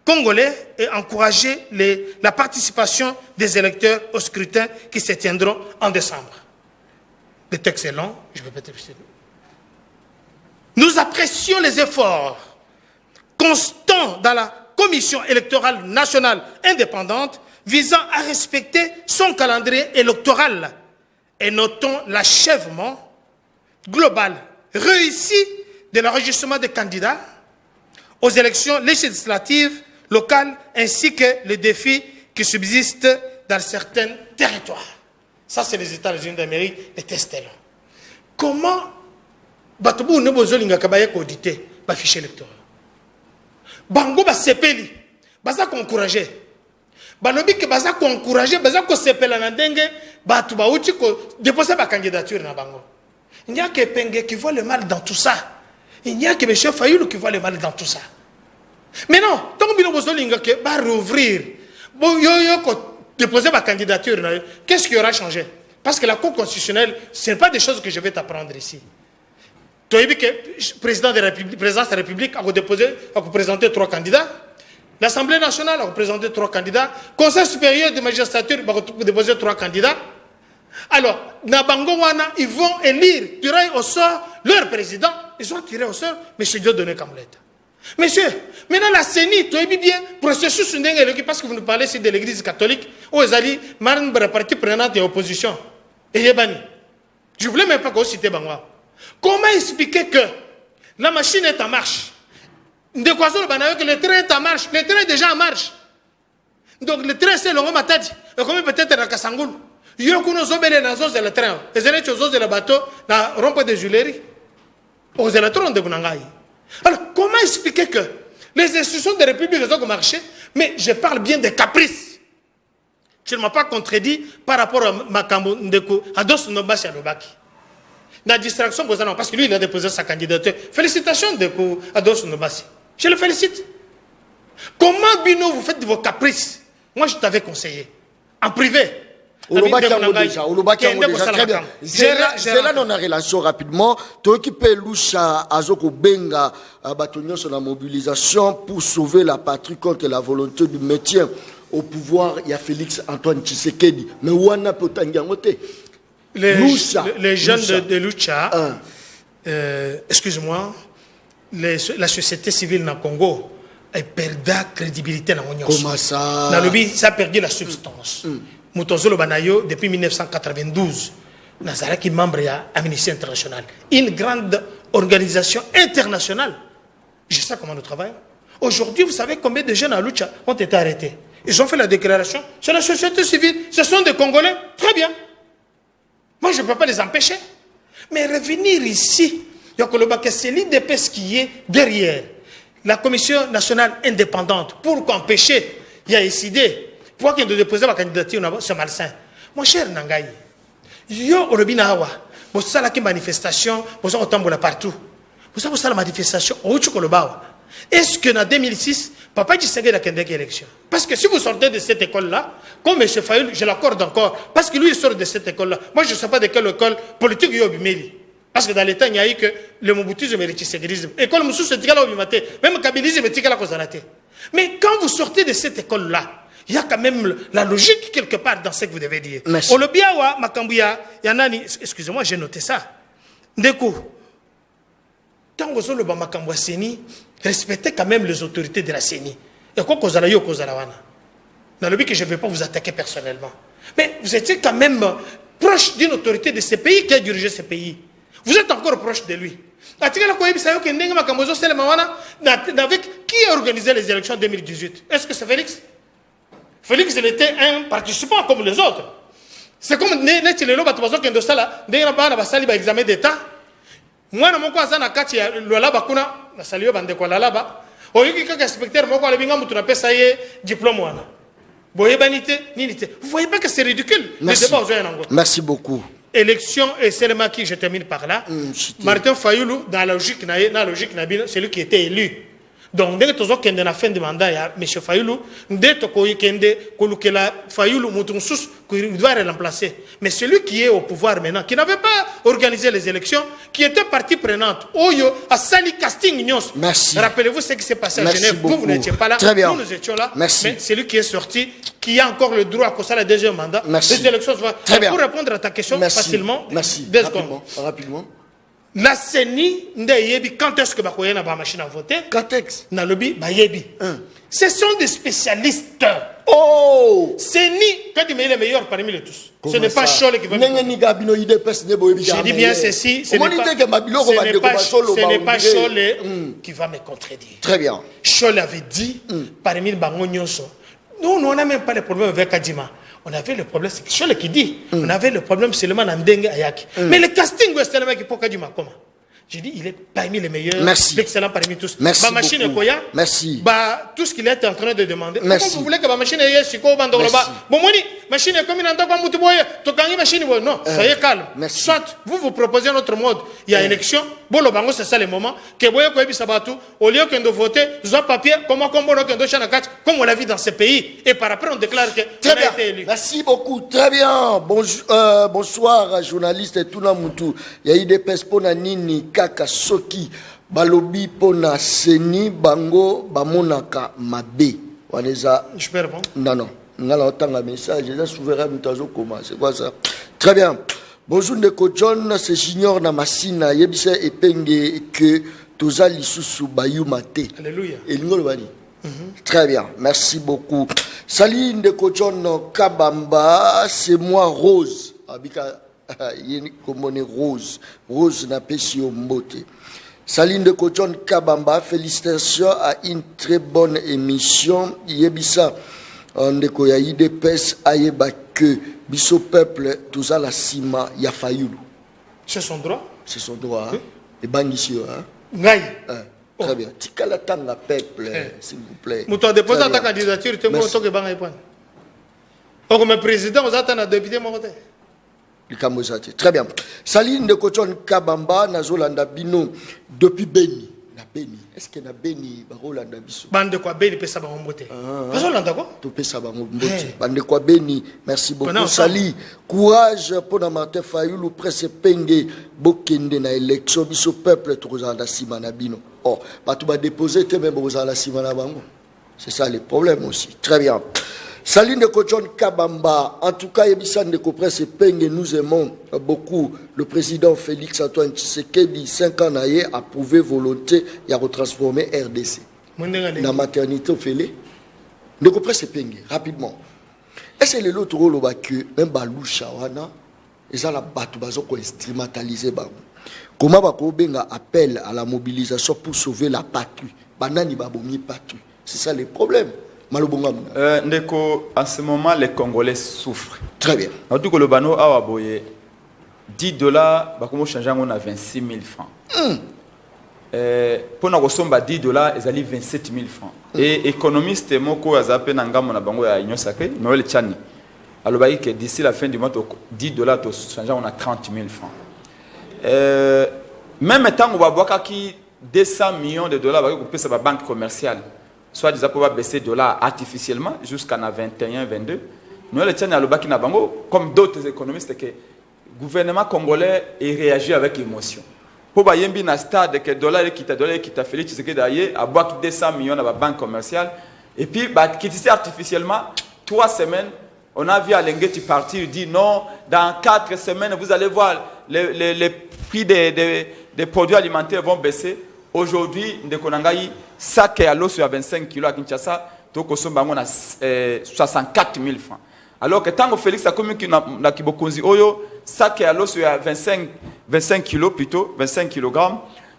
congolais et encourager la participation des électeurs au scrutin qui se tiendront en décembre. Le texte est long, je vais peut-être... Nous apprécions les efforts constants dans la Commission électorale nationale indépendante visant à respecter son calendrier électoral et notons l'achèvement global réussi de l'enregistrement des candidats aux élections législatives locales ainsi que les défis qui subsistent dans certains territoires. Ça, c'est les États-Unis d'Amérique, les tests là. Comment Batobou ne bozolinga kabaya auditer ba fichier électoral. Bango ba sepeli, baza ko encourager. Balobi ke baza ko encourager, baza ko sepela na ndenge batu ba uti ko déposer ba candidature na bango. Il n'y a que Penge qui voit le mal dans tout ça. Il n'y a que M. Fayoulou qui voit le mal dans tout ça. Mais non, tant que nous voulons rouvrir, déposer ma candidature, qu'est-ce qui aura changé? Parce que la Cour constitutionnelle, ce n'est pas des choses que je vais t'apprendre ici. Tu as vu que le président de la République a présenté 3 candidats. L'Assemblée nationale a présenté 3 candidats. Le Conseil supérieur de magistrature a déposé 3 candidats. Alors, Nabangowana, ils vont élire, tirer au sort leur président. Ils ont tiré au sort M. Dieudonné Kamoleta. Monsieur, maintenant la CENI, tu as vu bien, processus parce que vous nous parlez ici de l'église catholique, où ils allaient, partie prenante et opposition. Et Yébani. Je ne voulais même pas qu'on cite Bangwa. Comment expliquer que la machine est en marche? De quoi que le train est en marche? Le train est déjà en marche. Donc le train c'est l'ongo matadi. Et comme peut-être dans Kassangoul. Il y a le train. Et c'est le bateau, la rompe de Juléry. Aux électrons de Bunangaï. Alors, comment expliquer que les institutions de la République ont marché, mais je parle bien des caprices. Tu ne m'as pas contredit par rapport à Makambo Ndeko, à Dos Nobasi Alobaki. La distraction, parce que lui, il a déposé sa candidature. Félicitations Ndeko à Dos Nobasi. Je le félicite. Comment, Bino, vous faites vos caprices? Moi, je t'avais conseillé. En privé. Très bien. C'est là dans la relation rapidement. Tu occupes Loucha Azoko Benga Batonio sur la mobilisation pour sauver la patrie contre la volonté du maintien au pouvoir. Il y a Félix Antoine Tshisekedi. Mais où on a les jeunes de Lucha, excuse-moi, la société civile dans le Congo a perdu la crédibilité dans l'Union. Comment ça? Dans le but, ça a perdu la substance. Moutozolo Banayo, depuis 1992, Nazara qui est membre de Amnesty International, une grande organisation internationale. Je sais comment nous travaillons. Aujourd'hui, vous savez combien de jeunes à Lucha ont été arrêtés. Ils ont fait la déclaration. C'est la société civile. Ce sont des Congolais. Très bien. Moi, je ne peux pas les empêcher. Mais revenir ici, c'est l'IDPS qui est derrière la Commission nationale indépendante pour empêcher Yaïsidé. Pour qu'il dépose ma candidature, c'est malsain. Mon cher Nangaï, yo Olobina Hawa, vous savez la manifestation, vous savez autant partout. Vous savez la manifestation, est-ce que en 2006, Papa Tshisekedi a gagné l'élection? Parce que si vous sortez de cette école-là, comme M. Fayoulou, je l'accorde encore, parce que lui il sort de cette école-là. Moi je ne sais pas de quelle école politique il y a eu. Parce que dans l'État, il y a eu que le Mobutisme et le Tshisekidisme. L'école Moussou, c'est même Kabilisme et Tikala Kozalate. Mais quand vous sortez de cette école-là, il y a quand même la logique quelque part dans ce que vous devez dire. Olobiawa, Makambouya, Yanani, excusez-moi, j'ai noté ça. Ndeko, tant que vous Makambouya Seni, respectez quand même les autorités de la CENI. Et quoi Kozala yo Kozalawana. Dans le but que je ne vais pas vous attaquer personnellement. Mais vous étiez quand même proche d'une autorité de ce pays qui a dirigé ce pays. Vous êtes encore proche de lui. Avec qui a organisé les élections en 2018? Est-ce que c'est Félix? Félix, il était un participant comme les autres. C'est comme Netilelo Batubazo Kendosala, Deyana Basali, examen d'État. Moi, je suis en train de laba kuna na salio bande kwa laba. Oyiki kaka inspecteur moko alebinga mutu na pesa ye diplôme wana. Boye banité ninité. Vous voyez pas que c'est ridicule? Merci beaucoup. Élection et c'est le maquis, je termine par là. Martin Fayoulou, dans la logique, c'est lui qui était élu. Donc, dès que tu as la fin du mandat, M. Fayoulou, dès que tu as Fayoulou, il doit le remplacer. Mais celui qui est au pouvoir maintenant, qui n'avait pas organisé les élections, qui était partie prenante, Oyo, a sali casting Nyos. Merci. Rappelez-vous ce qui s'est passé à Genève. Vous n'étiez pas là. Très bien. Nous étions là. Merci. Mais celui qui est sorti, qui a encore le droit à causer le deuxième mandat, merci. Les élections se Très bien. Pour répondre à ta question facilement, merci. Rapidement. La CENI, quand est-ce que Bakoye n'a pas machine à voter? Quand est-ce? Nalobi, Bayebi. Ce sont des spécialistes. Oh! CENI, quand il met les meilleurs parmi les tous. Ce n'est pas Cholle qui va. Je dis bien ceci. Ce n'est pas Cholle qui va me contredire. Très bien. Cholle avait dit, parmi les Bango Nyonso, nous, on n'a même pas de problème avec Kadima. on avait le problème, c'est Chole qui dit, on avait le problème seulement dans Ndengue Ayaki. Mais le casting, c'est le mec qui peut faire du Makoma. J'ai dit, il est parmi les meilleurs, l'excellent parmi tous. Merci Ma machine beaucoup. Koya, Merci. Tout ce qu'il est en train de demander. Merci. Pourquoi vous voulez que ma machine ait ce qu'on bande bon, moi, machine est comme une endroit comme Moutouboye, Tokangi machine, non, soyez calme. Merci. Soit vous proposez un autre mode. Il y a élection, bon, le bango, c'est ça le moment. Que vous voyez, Sabatou, au lieu qu'on doit voter, soit papier, comme on comme on l'a vu dans ce pays. Et par après, on déclare que très bien. Été élu. Merci beaucoup. Très bien. Bonsoir, journaliste et tout le monde. Il y a eu des pespona nini kaka soki balobi pona seni bango bamonaka mabe. Je peux répondre? Non. On a un message. Je souverain c'est quoi ça? Très bien. Bonjour Ndeko John, c'est Junior Namasina. Yebise epenge que toza lisusu bayumate. Alléluia. Et l'ingolo bani. Très bien, merci beaucoup. Salut Ndeko John Kabamba, c'est moi Rose. Abika komone Rose. Rose na pesi ombote. Salut Ndeko John Kabamba, félicitations à une très bonne émission. Yebisa Ndeko ya IDPS ayeba que biso peuple tous à la cima ya Fayulu. C'est son droit. C'est son droit. Hein? Et bangisio hein. Ngai. Très bien. Tikala tanga peuple, s'il vous plaît. Vous avez déposé ta candidature, tu es mort que bangay point. Or comme président, vous attendez un député mon côté. Très bien. Saline de Kochon Kabamba Nazolanda Bino depuis Beni. Na Beni. Est-ce que na Beni Barolanda Biso? Bande de quoi Beni pesa ba mbote. Bazolanda quoi? To pesa ba mbote. Bande de quoi Beni. Merci beaucoup. Sali. Courage pour na Martin Fayulu presse penge bokende na élection biso peuple tozanda sima na bino. Oh, ba tu ba déposer te même bozala sima na bango. C'est ça le problème aussi. Très bien. Saline de Kochon Kabamba, en tout cas, Yebissan de Kopresse Penge, nous aimons beaucoup le président Félix Antoine Tshisekedi, 5 ans naïe, a prouvé volonté et a retransformé RDC. Dans la maternité, Félix, de Kopresse Penge, rapidement. Et c'est l'autre rôle que même Balou Shawana, ils ont la bateau, ils ont instrumentalisé. Comment Bakobenga appelle à la mobilisation pour sauver la patrie? Banani Babomi patrie. C'est ça le problème. Ndeko, en ce moment, les Congolais souffrent. Très bien. En tout cas, le bano a $10, on change on a 26 000 francs. Pour nous recevoir $10, ils allaient 27 000 francs. Et économiste, moko azape nangamo na bango ya Union Sacrée, Noël Tchani. Alors que d'ici la fin du mois, $10, to change on a 30 000 francs. Même temps, on va voir qu'il 200 millions de dollars va couper sa banque commerciale. Soit disant qu'on va baisser $, artificiellement jusqu'à 21, 22. Nous, le Tchad, comme d'autres économistes, que le gouvernement congolais réagit avec émotion. Pour que y ait un stade que $, qui t'a fait, tu sais que d'ailleurs, à boire 200 millions dans la banque commerciale. Et puis, qui disait artificiellement, 3 semaines, on a vu Alengueti partir, il dit non, dans 4 semaines, vous allez voir, les prix des produits alimentaires vont baisser. Aujourd'hui, Ndekonangaï, sac à l'eau sur 25 kg à Kinshasa, donc on a 64 000 francs. Alors que tant que Félix a commis qu'il n'a kibokonzi oyo, sac à l'eau sur 25 kg plutôt, 25 kg,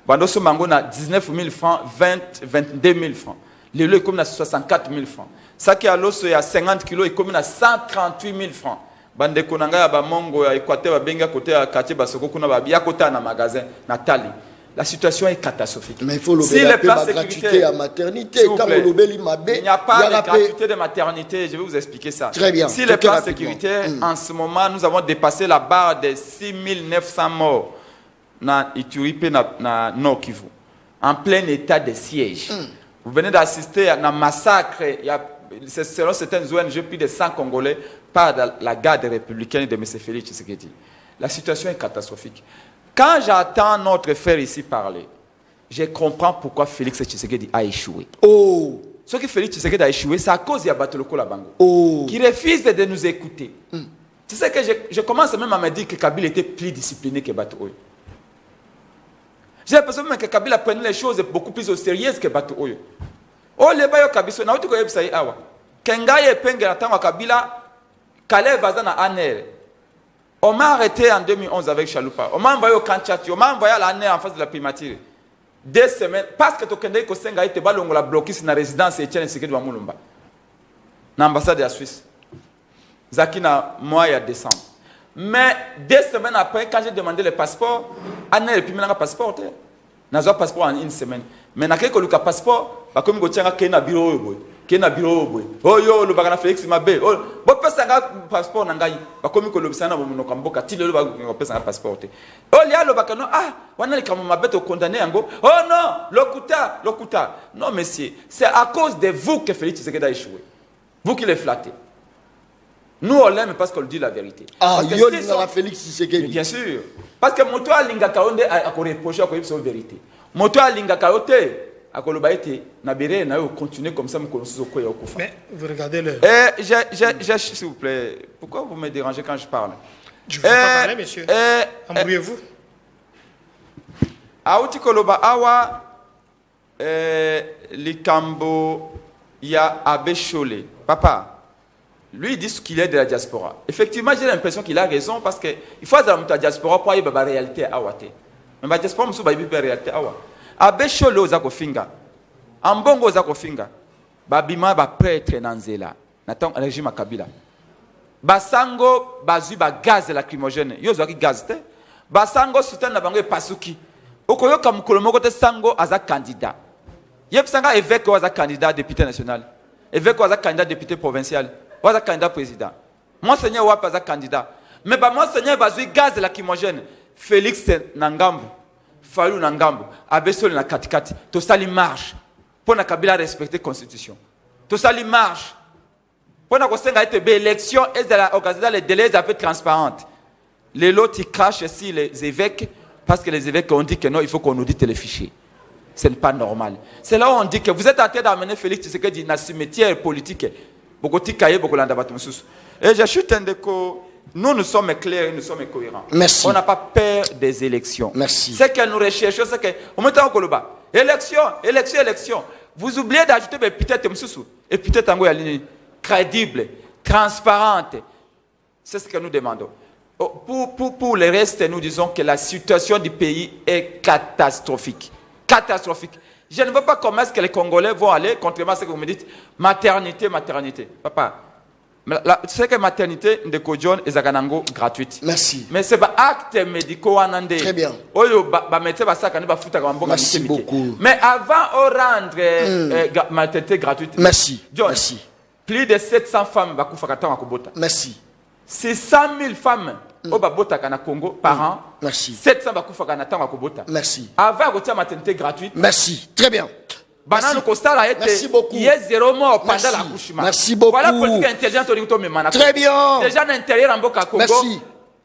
bandoso mango na 19 000 francs, 22 000 francs. Le lait comme na 64 000 francs. Sac à l'eau sur 50 kg et comme na 138 000 francs. Bande konanga ba mongo ya Équateur benga côté à quartier Basoko kuna ba bia côté na magasin Natali. La situation est catastrophique. Mais il faut le si les plans gratuité à maternité, il n'y a pas de gratuité de maternité, je vais vous expliquer ça. Très bien. Si les plans sécuritaires, en ce moment, nous avons dépassé la barre des 6 900 morts dans Ituri et dans Nord Kivu, en plein état de siège. Vous venez d'assister à un massacre, selon certaines ONG, plus de 100 Congolais par la garde républicaine de M. Félix Tshisekedi. La situation est catastrophique. Quand j'entends notre frère ici parler, je comprends pourquoi Félix Tshisekedi a échoué. Oh. Ce que Félix Tshisekedi a échoué, c'est à cause de Batoloko Labango, qui refuse de nous écouter. Tu sais que je commence même à me dire que Kabila était plus discipliné que Bato. J'ai l'impression même que Kabila prenait les choses beaucoup plus au sérieux que Bato. Oh, les bayo Kabiso, na utuko yebisa awa. Kengaye pengela tango Kabila, Kale Vazana Aner. On m'a arrêté en 2011 avec Chaloupa. On m'a envoyé au Kanchati. On m'a envoyé à l'année en face de la primature. 2 semaines. Parce que Tokende Kosenga était bloqué sur la résidence Etienne Tshisekedi wa Mulumba. Dans l'ambassade de la Suisse. Zakina, moi, il y a décembre. Mais 2 semaines après, quand j'ai demandé le passeport, Anna et puis maintenant passeport, n'a pas passeport en 1 semaine. Mais n'a que le passeport, bah comme il y a un bureau, oh yo le bagana Félix Mabe, oh bon pesa passeport nangai, bah comme il le sana bon kamboka, ti le pesa passeport. Oh lia le bagano ah, wana le kama Mabe to condamné ango. Oh non, lokuta. Non monsieur, c'est à cause de vous que Félix Tshisekedi a échoué. Vous qui les flattez. Nous on l'aime parce qu'on dit la vérité. Ah, yo la Félix Tshisekedi. Bien sûr. Parce que moto alinga kaonde a reproché à sa vérité. Moto alinga kaote a kolobaete na bere na yo continuer comme ça me connaissez quoi ya kufa. Mais vous regardez le. S'il vous plaît, pourquoi vous me dérangez quand je parle? Je ne veux pas parler, monsieur. Embrouillez-vous. Aouti koloba awa likambo ya abeshole. Papa. Lui, il dit qu'il est de la diaspora. Effectivement, j'ai l'impression qu'il a raison parce qu'il faut avoir la diaspora pour avoir la réalité à Ouate. Mais la diaspora, il faut avoir la réalité à Ouate. Abesholo Zakofinga, Ambongo Zakofinga, Babima ba prêtre Nanzela, Nathan régime à Kabila. Basango bazu ba gaz lacrymogène, yo zaki gaz te. Basango soutien na bango pasuki. Okoyo kam kolomoko te sango aza candidat. Yep sanga évêque aza candidat député national. Évêque aza candidat député provincial. Vous êtes candidat président. Monseigneur Wap est candidat. Mais Monseigneur Bazui gaz lacrymogène. Félix Nangambu. Fallu Nangambu. Abesol na katikati. Tout ça, il marche. Pour na Kabila respecter la constitution. Tout ça, il marche. Pour na Kosenga été élection et organiser les délais un peu transparentes. Les lots qui crachent ici les évêques parce que les évêques ont dit que non, il faut qu'on audite les fichiers. Ce n'est pas normal. C'est là où on dit que vous êtes en train d'amener Félix Tshisekedi dans un cimetière politique. Et j'ajoute un déco. Nous sommes clairs et nous sommes cohérents. Merci. On n'a pas peur des élections. Merci. Ce que nous recherchons, c'est que au moment où élection. Vous oubliez d'ajouter peut-être et peut-être crédible, transparente. C'est ce que nous demandons. Pour le reste, nous disons que la situation du pays est catastrophique. Catastrophique. Je ne vois pas comment est-ce que les Congolais vont aller, contrairement à ce que vous me dites, maternité. Papa, c'est que maternité de Kodjon et Zaganango gratuite. Merci. Mais c'est pas acte médicaux en Andé. Très bien. Merci beaucoup. Mais avant de rendre maternité gratuite. Merci. John, merci. Plus de 700 femmes vont faire merci. C'est 100 000 femmes au Congo par an. Merci. 700 vont merci. Avant de maternité gratuite. Merci. Très bien. Merci beaucoup. Il y a 0 mort pendant l'accouchement. Merci beaucoup. Voilà la politique intelligente. Très bien. Les gens d'intérieur en Boka Congo. Merci.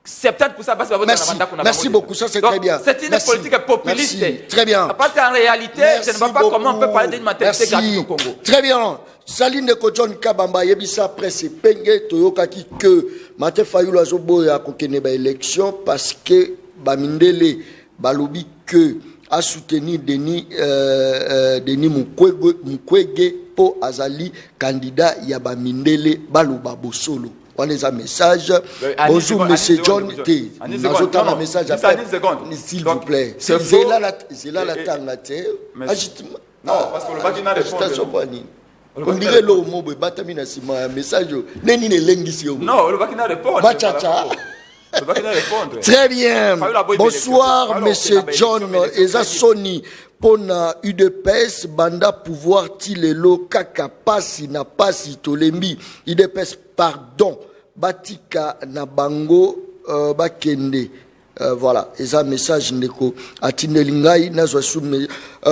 70% Merci beaucoup, ça c'est très bien. C'est une politique populiste. Merci. Très bien. Parce qu'en réalité, je ne vois pas comment on peut parler d'une maternité gratuite au Congo. Très bien. Saline de Kodjon Kabamba, Yebisa presse Penge, Toyokaki que Mate Fayulu Azoboya kokene ba élection parce que Bamindele Balobi que a soutenu Denis Mukwege pour Azali candidat Yabamindele Baluba Bosolo. On les a message. Bonjour monsieur John T. Nous avons un message à faire. S'il vous plaît. C'est là la tangate. Non, parce que le Bakina répond. On dirait le mot Batamina Sima message. Non, le Bakina répond. Très bien. Bonsoir, monsieur John Ezasoni. Pona UDPS, banda pouvoir tilelo kaka pasi na pasi tolembi. UDPS, pardon. Batika na bango bakende. Voilà, et ça message ndeko Atinelingai nazwasume.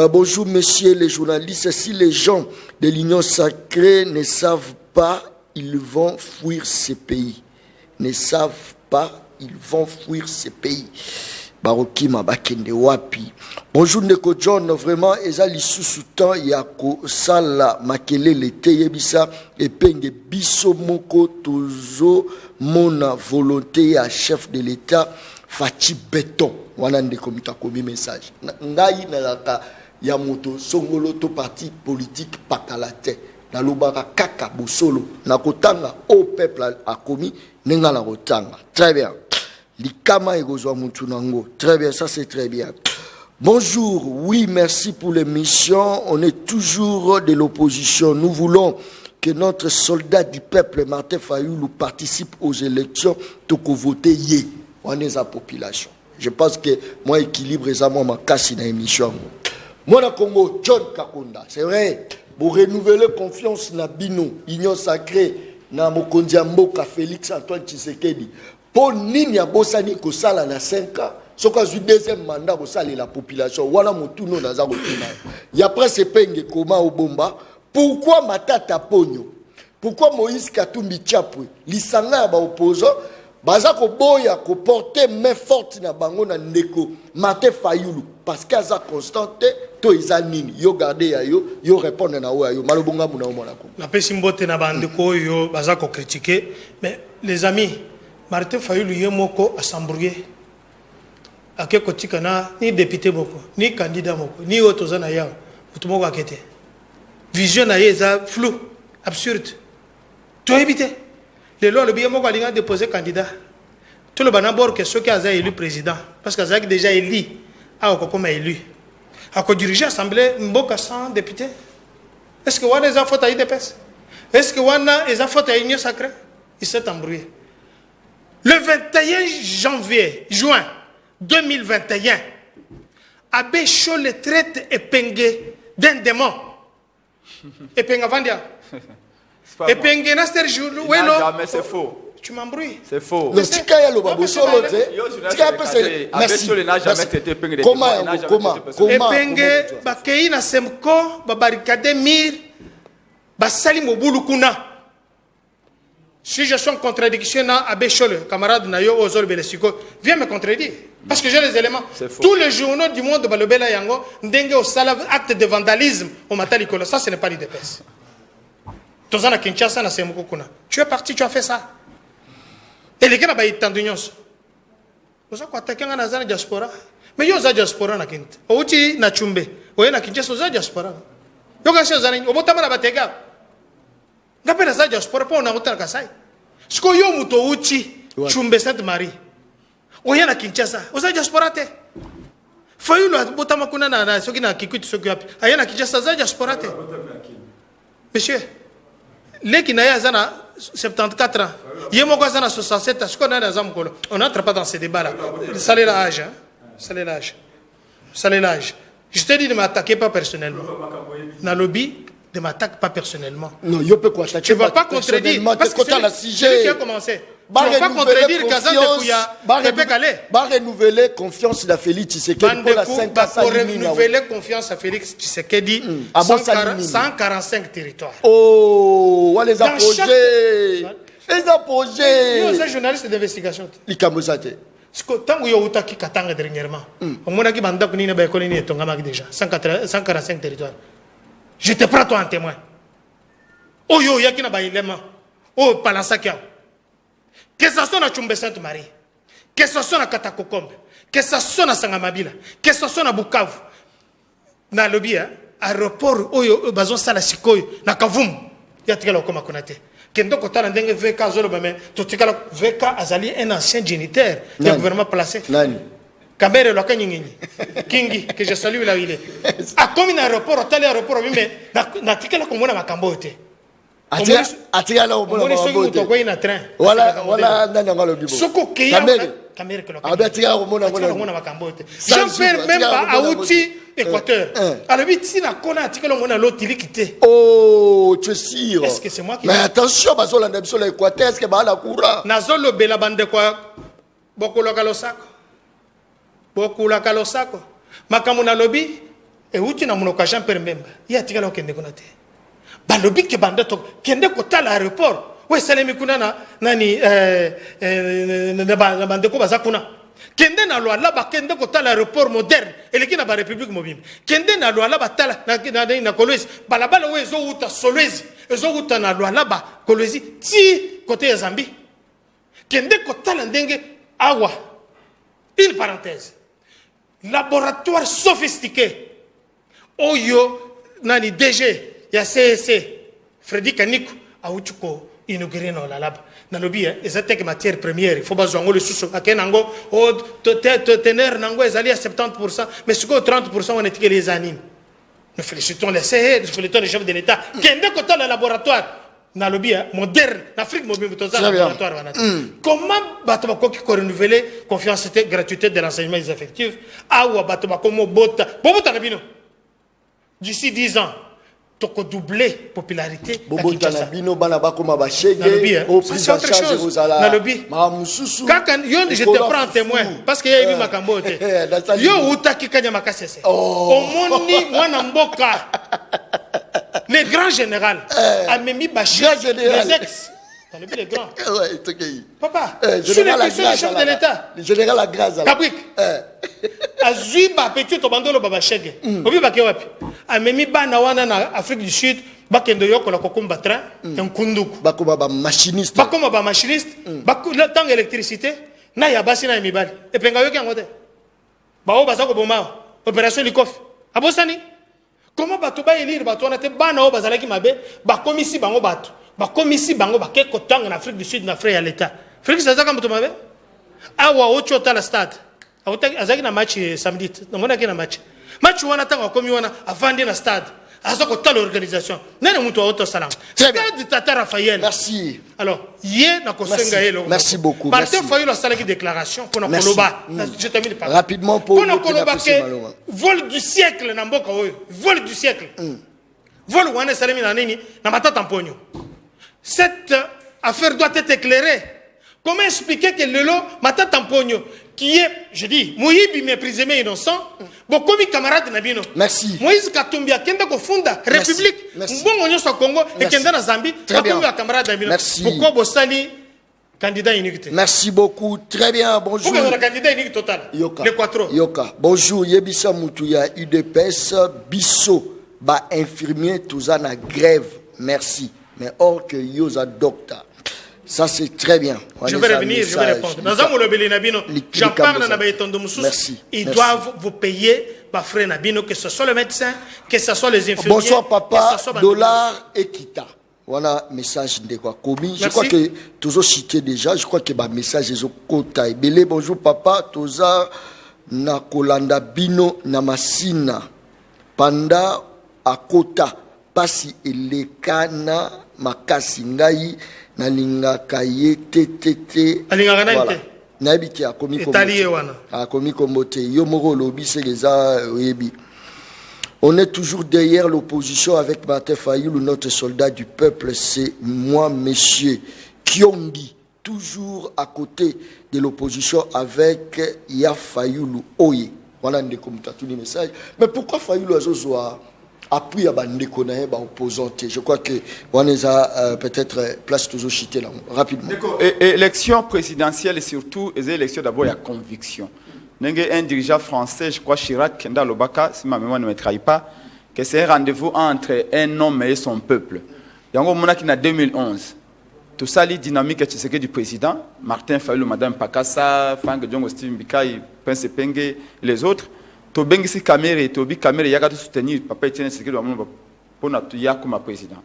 Bonjour messieurs les journalistes, si les gens de l'Union sacrée ne savent pas, ils vont fuir ces pays. Ne savent pas, ils vont fuir ces pays. Barokima bakende wapi. Bonjour ndeko John, vraiment eza lisusu temps ya ko sala makelele te yebisa epenge biso moko tozo mona volonté ya chef de l'État Fachi Béton, wana ndeko mitakomi message. Ngai na ya moto songolo to parti politique pakalate. Na lobaka kaka bosolo. Na kotanga au peuple a commis nenga na kotanga. Très bien. Likama egozwa mutu nango. Très bien, ça c'est très bien. Bonjour, oui, merci pour l'émission. On est toujours de l'opposition. Nous voulons que notre soldat du peuple, Martin Fayoulou, participe aux élections, tu peux voter yé. On est la population. Je pense que moi, équilibre est à moi, ma casse dans l'émission. Moi, na Congo, John Kakonda, c'est vrai, pour renouveler confiance dans Bino, Union Sacrée, dans Mokonzi Mboka, Félix Antoine Tshisekedi, pour nini ya bosani ko sala na 5 ans, ce qu'on a eu deuxième mandat ko sala la population, voilà mon tout nom dans la routine. Et après, c'est penge comment au bomba. Pourquoi Matata Pogno? Pourquoi Moïse Katumbi Tchapwe? L'Isanga ba opposant, baza ko boya ko porter main forte na bango na ndeko Martin Fayoulou parce qu'aza constante to izanini yo garder ya yo répondre na yo malobonga muna omona ko. Na pesi mbote na bandeko yo baza ko critiquer mais les amis Martin Fayoulou yemoko a s'embrouiller. Ake kotika na ni député moko, ni candidat moko, ni otozana ya mutumoko akete. Vision na yeza flou, absurde. Tu as évité. Les lois, le bien moko a déposé candidat. Tout le banabord que ceux qui ont élu président, parce qu'ils ont déjà élu, comme élu. A diriger l'Assemblée, Mboka sans député. Est-ce que Wana a faute à IDPS? Est-ce que Wana a faute à l'Union Sacrée? Il s'est embrouillé. Le 21 juin 2021, Abbé Chole traite Epenge d'un démon. Epenge Vandia. Epenge Naster Joulou. Jamais, c'est faux. Tu m'embrouilles. C'est faux. Le tika ya loba solo te. Tika pe merci. Comment Epenge bakei na semko ba barricade mir ba sali mobulu kuna. Si je suis en contradiction à Abbé Chole, camarade Nayo Ozol Belesiko, viens me contredire. Parce que j'ai les éléments. Tous les journaux du monde, Balobela Yango, Ndenge au Salav, acte de vandalisme au Matalikolo. Ça, ce n'est pas l'IDPS. Tozana Kinshasa, na Semoko Kuna. Tu es parti, tu as fait ça. Et les gars, ils t'ont dit, vous avez attaqué un Nazan diaspora. Mais yo za diaspora na Kint. Outi na Chumbe. Oye na Kinshasa, za diaspora. Yo ga shazani, obotama na batega. Ngape na za diaspora, po na utana kasai. Sko yo muto uchi, Chumbe Sainte Marie. Oye na Kinshasa, oza diaspora te. Fayoulou botama kuna na soki na Kikuti soki api. Aya na Kinshasa za diaspora te. Monsieur, les qui n'aient pas 74 ans, Yemoko Zana 67 ans, ce qu'on a dans les on n'entre pas dans ces débats-là. Ça l'est l'âge, hein. Ça l'est l'âge. Ça l'est l'âge. Je te dis de m'attaquer pas personnellement. Dans le lobby, ne m'attaque pas personnellement. Non, je peux quoi. Tu ne vas pas contredire. Parce que c'est celui qui a commencé. Tu ne vas pas contredire Kazan de Kouya. Va renouveler confiance à Félix Tshisekedi pour la 5 ans. Pour renouveler confiance à Félix Tshisekedi, 145 territoires. Oh, les projets. Les projets. C'est un journaliste d'investigation. Les Kamosate. Tant que vous avez Katanga dernièrement, on a dit que vous avez déjà 145 territoires. Je te prends toi en témoin. Oh yo, il y a qui n'a pas élément. Oh, Palasakia. Que ce soit à Chumbe Sainte Marie, que ce soit à Katakokombe, que ce soit à Sangamabila, que ce soit à Bukavu, na lobby, aéroport, oyo, bazon sala sikoyo, na Kavum, yatikala okoma konate. Kendo kotala ndenge VK zolo bame, totikala VK azali un ancien géniteur, le gouvernement placé. Nani? Kamere loka nyingini. Kingi, que je salue là où il est. A comme un aéroport, hôtel aéroport, mais na tikala komona makambo yote. Atia la obo na bote. Wala ndani ngalo bibo. Soko keya kamere que loka. Atia komona makambo yote. Jean-Pierre Memba auti Équateur. Alors vite si na kona tikala ngona lotili kité. Oh, tu es sûr? Est-ce que c'est moi qui? Mais attention, bazola ndebso la Équateur, est-ce que ba la coura? Nazolo bela bande kwa bokolo kalosako. Bokula kalosako. Makamuna lobby e uti na munoka Jean-Pierre Memba. Ya tikala okende konate. Balobi ke bande to kende kota l'aéroport. Ouais salemi kuna na nani na bande ko bazakuna. Kende na loi là-bas kende kota l'aéroport moderne eleki na ba république mobile. Kende na loi là-bas tala na Kolwezi. Balabala we zo uta Solwezi. Ezo uta na loi là-bas Kolwezi ti côté ya Zambie. Kende kota la ndenge awa. Une parenthèse. Laboratoire sophistiqué. Oyo nani DG ya CSC Freddy Kaniko a uchuko inauguré dans la lab na lobby exactement que matière première il faut pas jouer le sous akenango o teneur nango ezali à 70% mais ce que 30% on étiquette les animes. Nous félicitons les CE, nous félicitons les chefs de l'État qui ont côté le laboratoire nalobi moderne l'Afrique mobile laboratoire comment bato ko renouveler confiance et gratuité de l'enseignement des effectifs awa bato comme bota na bino d'ici 10 ans toko doubler popularité bobota na bino bana bakoma ba chege au prix en charge ozala nalobi mamususu kaka yo je te prends témoin parce que yebi makambo te yo utaki kanya makasese omoni mwana mboka les grands généraux, Amemi Bachir, les ex. T'as vu les grands? Ouais, c'est ok. Papa, sur les questions du chef de l'État. Le général la grâce. Kabrik. Azuiba petit tobandolo baba chege. Obi ba kewapi. Amemi bana wana na Afrique du Sud, ba kendo yoko la kokumba train, en kunduku. Ba koma ba machiniste. Ba koma ba machiniste, ba tant électricité, na ya basi na mibali. E penga yoki ngote. Ba o basako bomao. Opération Likof. Abosani. Comment bato ba élire bato on a été bana o bazalaki mabe ba komisi bango bato ba komisi bango ba ke kotanga en Afrique du Sud na frère à l'état Félix Zazaka bato mabe awa o chota la stade awutaki azaki na match samedi ngona ki na match wana tanga komi wana avandi na stade azako tala organisation nene mutu auto salam stade Tata Raphaël merci alors yé na kosenga yelo merci beaucoup Martin Fayulu a salaki déclaration pour na koloba je termine par rapidement pour na koloba ke vol du siècle na mboka oyo vol du siècle vol wana salami na nini na matata mponyo cette affaire doit être éclairée. Comment expliquer que Lelo matata mponyo qui est, je dis, Moïbi méprisé mais innocent, beaucoup de camarades Nabino. Merci. Moïse Katumbi a kenda ko funda République, bon onyo so Congo et kenda na Zambie, beaucoup de camarades Nabino. Merci. Pourquoi Bossali candidat unique? Merci beaucoup. Très bien. Bonjour. Pourquoi le candidat unique total? Yoka. Les quatre. Yoka. Bonjour. Yebisa Moutouya UDPS Bisso ba infirmier touza na grève. Merci. Mais or que yosa docteur. Ça c'est très bien. Je vais revenir, je vais répondre. J'en parle dans la Merci. Ils doivent vous payer par frais Nabino, que ce soit le médecin, que ce soit les infirmiers. Bonsoir papa, dollar et Kita. Voilà message de quoi commis. Je crois que toujours cité déjà. Je crois que ma message est au kota ebele. Bonjour papa, toza na kolanda bino na masina panda akota pasi elekana makasi ngai na lingaka ye tete alingaka na voilà. Nabiki akomi kombote yo moko lobi c'est les oyebi. On est toujours derrière l'opposition avec Martin Fayulu, notre soldat du peuple, c'est moi, monsieur Kiongi, toujours à côté de l'opposition avec Ya Fayulu Oye. Voilà un des commentaires, tous les messages. Mais pourquoi Fayulu a appuyé à Bandeko na ba opposante? Je crois que on a peut-être place toujours cité là rapidement. Élection présidentielle et surtout les élections d'abord il y a conviction. Un dirigeant français, je crois Chirac, Kenda Lobaka, si ma mémoire ne me trahit pas, que c'est un rendez-vous entre un homme et son peuple. Il y a un moment qui en 2011. Tout ça, les dynamiques du président, Martin Fayulu, Madame Pakassa, Frank Djongo, Steve Bikai, Prince Penge et les autres. To bengi si Kamere, Tobi Kamere, Yaga de soutenir Papa Etienne Tshisekedi pour notre comme président.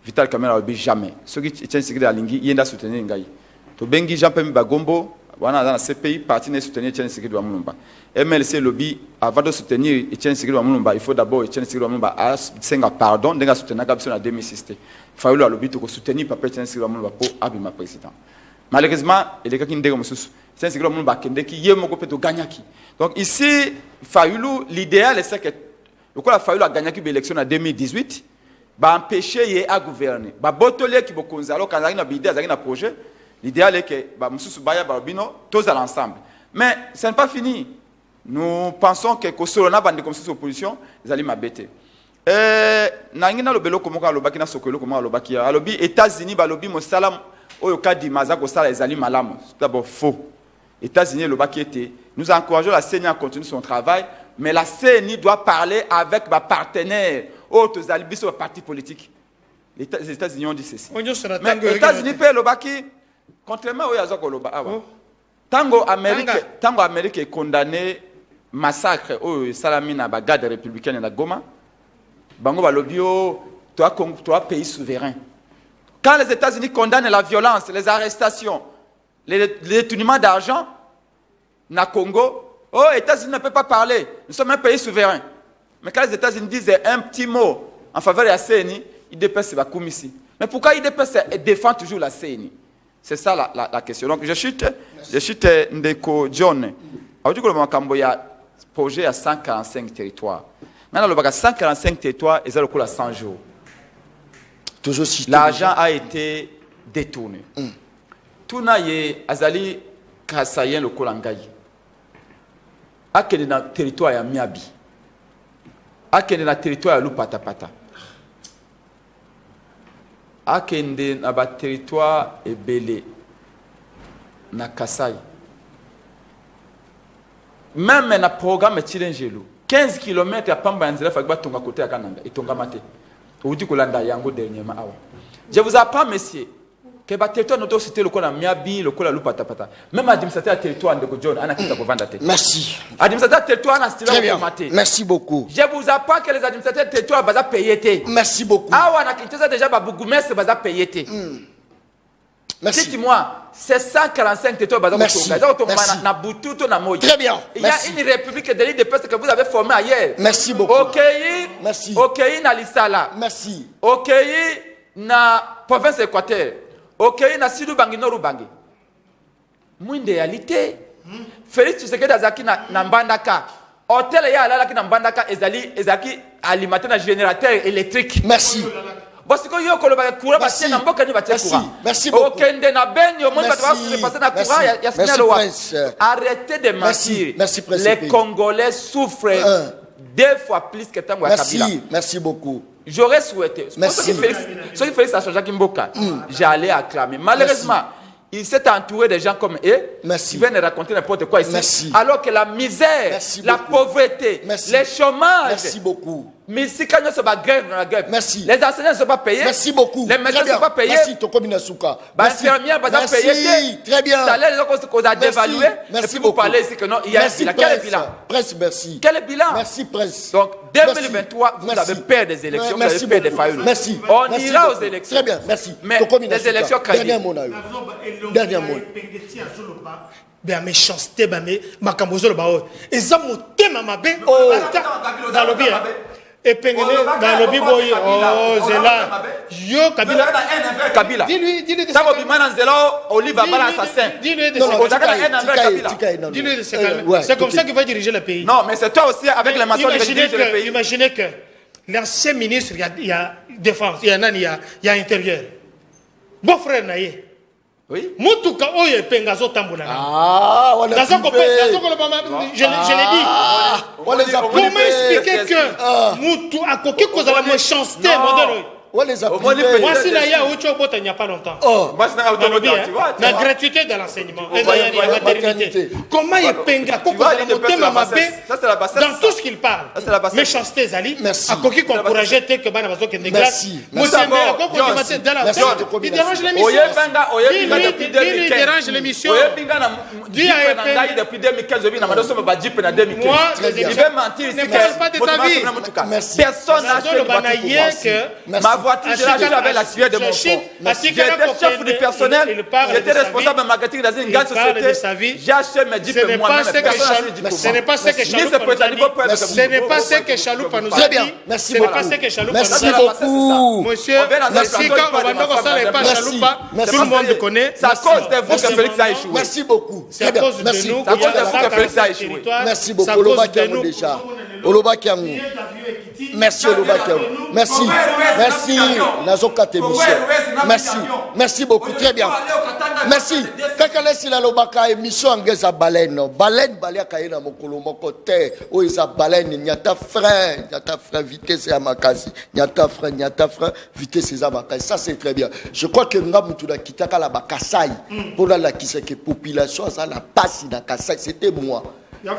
Vital Kamere n'a jamais. Ceux qui Etienne Tshisekedi à Lingi, il y a soutenir Ngaï. To bengi Jean-Pierre Bagombo, dans la CPI, parti de soutenir Etienne Tshisekedi Wamulumba. MLC lobby, avant de soutenir Etienne Tshisekedi Wamulumba, il faut d'abord Etienne Tshisekedi Wamulumba à senga pardon, de soutenir Gabson à 2006. Fayulu a lobby pour soutenir Papa Etienne Tshisekedi Wamulumba pour Abima président. Malheureusement, il y a quelqu'un qui dit Etienne Tshisekedi Wamulumba qui y est mon copain de Gagnaki. Donc ici, Fayulu, l'idéal c'est que le quoi Fayulu a gagné l'élection en 2018, va empêcher à gouverner. Va botoler qui va conserver quand il y a une idée, un projet. L'idéal est que Moussou Baya Barbino, tous à l'ensemble. Mais ce n'est pas fini. Nous pensons que Kosolona bande comme cette opposition, ils allaient m'abaisser. Nangina le belo comme le bakina sokolo comme le bakia. Alobi États-Unis balobi mosalam au cas du mazako sala ils allaient malam. C'est d'abord faux. États-Unis le baki était. Nous encourageons la CENI à continuer son travail, mais la CENI doit parler avec ma partenaire, autres alibis sur le parti politique. Les États-Unis ont dit ceci. Mais les États-Unis paient le baki. Contrairement au Yazoko Loba, Tango Amérique est condamné massacre au Salamina Bagade républicaine de Goma. Bango Balobio, toi pays souverain. Quand les États-Unis condamnent la violence, les arrestations, les détournements d'argent, na Congo, les États-Unis ne peuvent pas parler. Nous sommes un pays souverain. Mais quand les États-Unis disent un petit mot en faveur de la CENI, ils dépassent la commission. Mais pourquoi IDPS défend toujours la CENI? C'est ça la question. Donc je chute Ndeko John. Il y a un projet à 145 territoires. Maintenant, il y a 145 territoires et ça le coût à 100 jours. L'argent a été détourné. Tout n'a yé azali kasayen le kolangai. Akene na territoire ya Miabi. Akene na territoire ya Lupatapata. Akende na ba territoire ebele na Kasai. Même na programme Chilengelo 15 km à Pamba Nzela Fagba tonga côté à Kananga et tonga mate. Ou dit Kolanda yango dernièrement awa. Je vous apprends messieurs que ba territoire notre cité le kola Miabi le kola Lupatapata. Même administrateur territoire de John ana kita ko vanda te. Merci. Administrateur territoire na style ko mate. Merci beaucoup. Je vous apprends que les administrateurs territoire baza payer te. Merci beaucoup. Awa na Kinshasa déjà ba bougumestre baza payer te. Merci. Dites-moi, c'est 145 territoires baza ko tonga. Merci. Na Bututu na Moyi. Très bien. Il y a une république de l'île de Peste que vous avez formée ailleurs. Merci beaucoup. Merci. Okei na Lisala. Merci. Okei na province Équateur. Okei na Sidu Bangi Noru Bangi. Mwinde réalité. Félix Tshisekedi azaki na Mbandaka. Hôtel ya alala ki na Mbandaka ezaki alimenter na générateur électrique. Merci. Parce que yo koloba courant ba tena mboka ni ba tena courant. Merci beaucoup. Okende na benyo mo ba passer na courant ya signal wa. Arrêtez de mentir. Merci, les Congolais souffrent 2 fois plus que Tango ya Kabila. Merci beaucoup. J'aurais souhaité. Merci. Ce qui Félix a changé Kimboka, j'allais acclamer. Malheureusement, il s'est entouré de gens comme eux qui viennent raconter n'importe quoi ici. Merci. Alors que la misère, la pauvreté, les chômages. Merci beaucoup. Mais si quand ils sont pas grève dans la grève, merci. Les enseignants ne sont pas payés. Merci beaucoup. Les médecins ne sont pas payés. Merci, Tokomina Souka. Les infirmières ne sont pas payées. Très bien. Les salaires qu'on a dévalués. Merci et puis beaucoup. vous parlez ici que non, il y a un bilan. Quel est le bilan? Presse, merci. Quel est le bilan? Merci, presse. Donc, 2023, vous avez peur des élections, vous avez peur des failles. Merci. On ira aux élections. Très bien, merci. Mais les élections crédibles. Dernier mot. Dernier mot. Bien méchanceté, ma camozolo bao. Et ça motema mabe. Dans le bien. Et pengene dans le biboy. Oh, Zela. Yo Kabila. Kabila. Dis-lui. Ça va bien dans Zela. Olive va mal assassin. Dis-lui de c'est comme ça qu'il va diriger le pays. Non, mais c'est toi aussi avec les maçons qui dirigent le pays. Imaginez que l'ancien ministre, il y a défense, il y a intérieur. Beau frère Naye. Oui. Mutuka oye pengazo tambola. Ah, on a je l'ai dit. Comment expliquer que Mutu a coqué cause à la méchanceté modèle? On les a moi si là il y a autre chose il n'y a pas longtemps. Moi c'est la gratuité de l'enseignement et la maternité. Comment il penga dans tout ce qu'il parle. Méchanceté Zali a coqué encourager que bana bazo que négatif. Moi c'est bien quand on dit dans la il dérange l'émission. Il dérange l'émission. Dis à depuis 2015 na madoso ba Jeep na 2015. Il va mentir ici que personne n'a que voiture, j'avais la sueur de mon front. J'étais chef du personnel, j'étais responsable de marketing dans une grande société. J'ai acheté mes diplômes moi-même. Ce n'est pas ce que Chaloupa nous a dit. Merci Ce n'est pas ce que Chaloupa nous a dit. Merci beaucoup. Monsieur, merci quand on va nous pas Chaloupa, tout le monde connaît. C'est à cause de vous que Félix a échoué. Merci beaucoup. C'est à cause de nous c'est à cause de vous que Félix a échoué. Merci beaucoup. Oloba Kiamou déjà. Oloba Kiamou. Merci Oloba Kiamou. Merci. Merci. Nazokate Merci. Merci beaucoup. Très bien. Merci. Kakale sila lobaka émission angeza baleine. Baleine balia kaina mokolo moko te. O isa baleine nyata frère vitesse ya makasi. Nyata frère vitesse ya makasi. Ça c'est très bien. Je crois que ngamutu da kitaka la bakasai pour la kiseke population ça la passe na Kasai, c'était moi.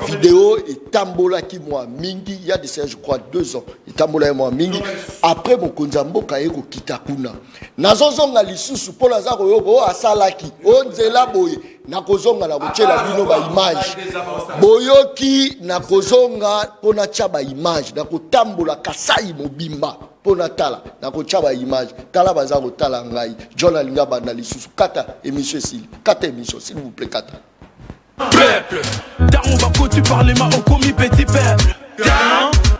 Vidéo et tambola qui moi mingi il y a de ça je crois 2 ans et tambola et moi mingi après mon konzambo kaeko kitakuna nazozonga lisusu pour la zako yo asalaki onzela boye nakozonga la kochela bino ba image boyoki nakozonga pona chaba image nakotambola Kasai mobimba pona tala nakochaba image tala bazako tala ngai John alinga banda lisusu kata émission s'il vous plaît kata. Peuple, Daron Bako, tu parles ma Okomi petit peuple.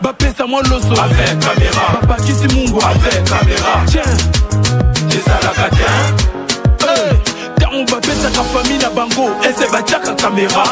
Bapé, ça moi l'osso. Avec caméra. Papa qui c'est Mungo. Avec caméra. Tiens. batiaka caméra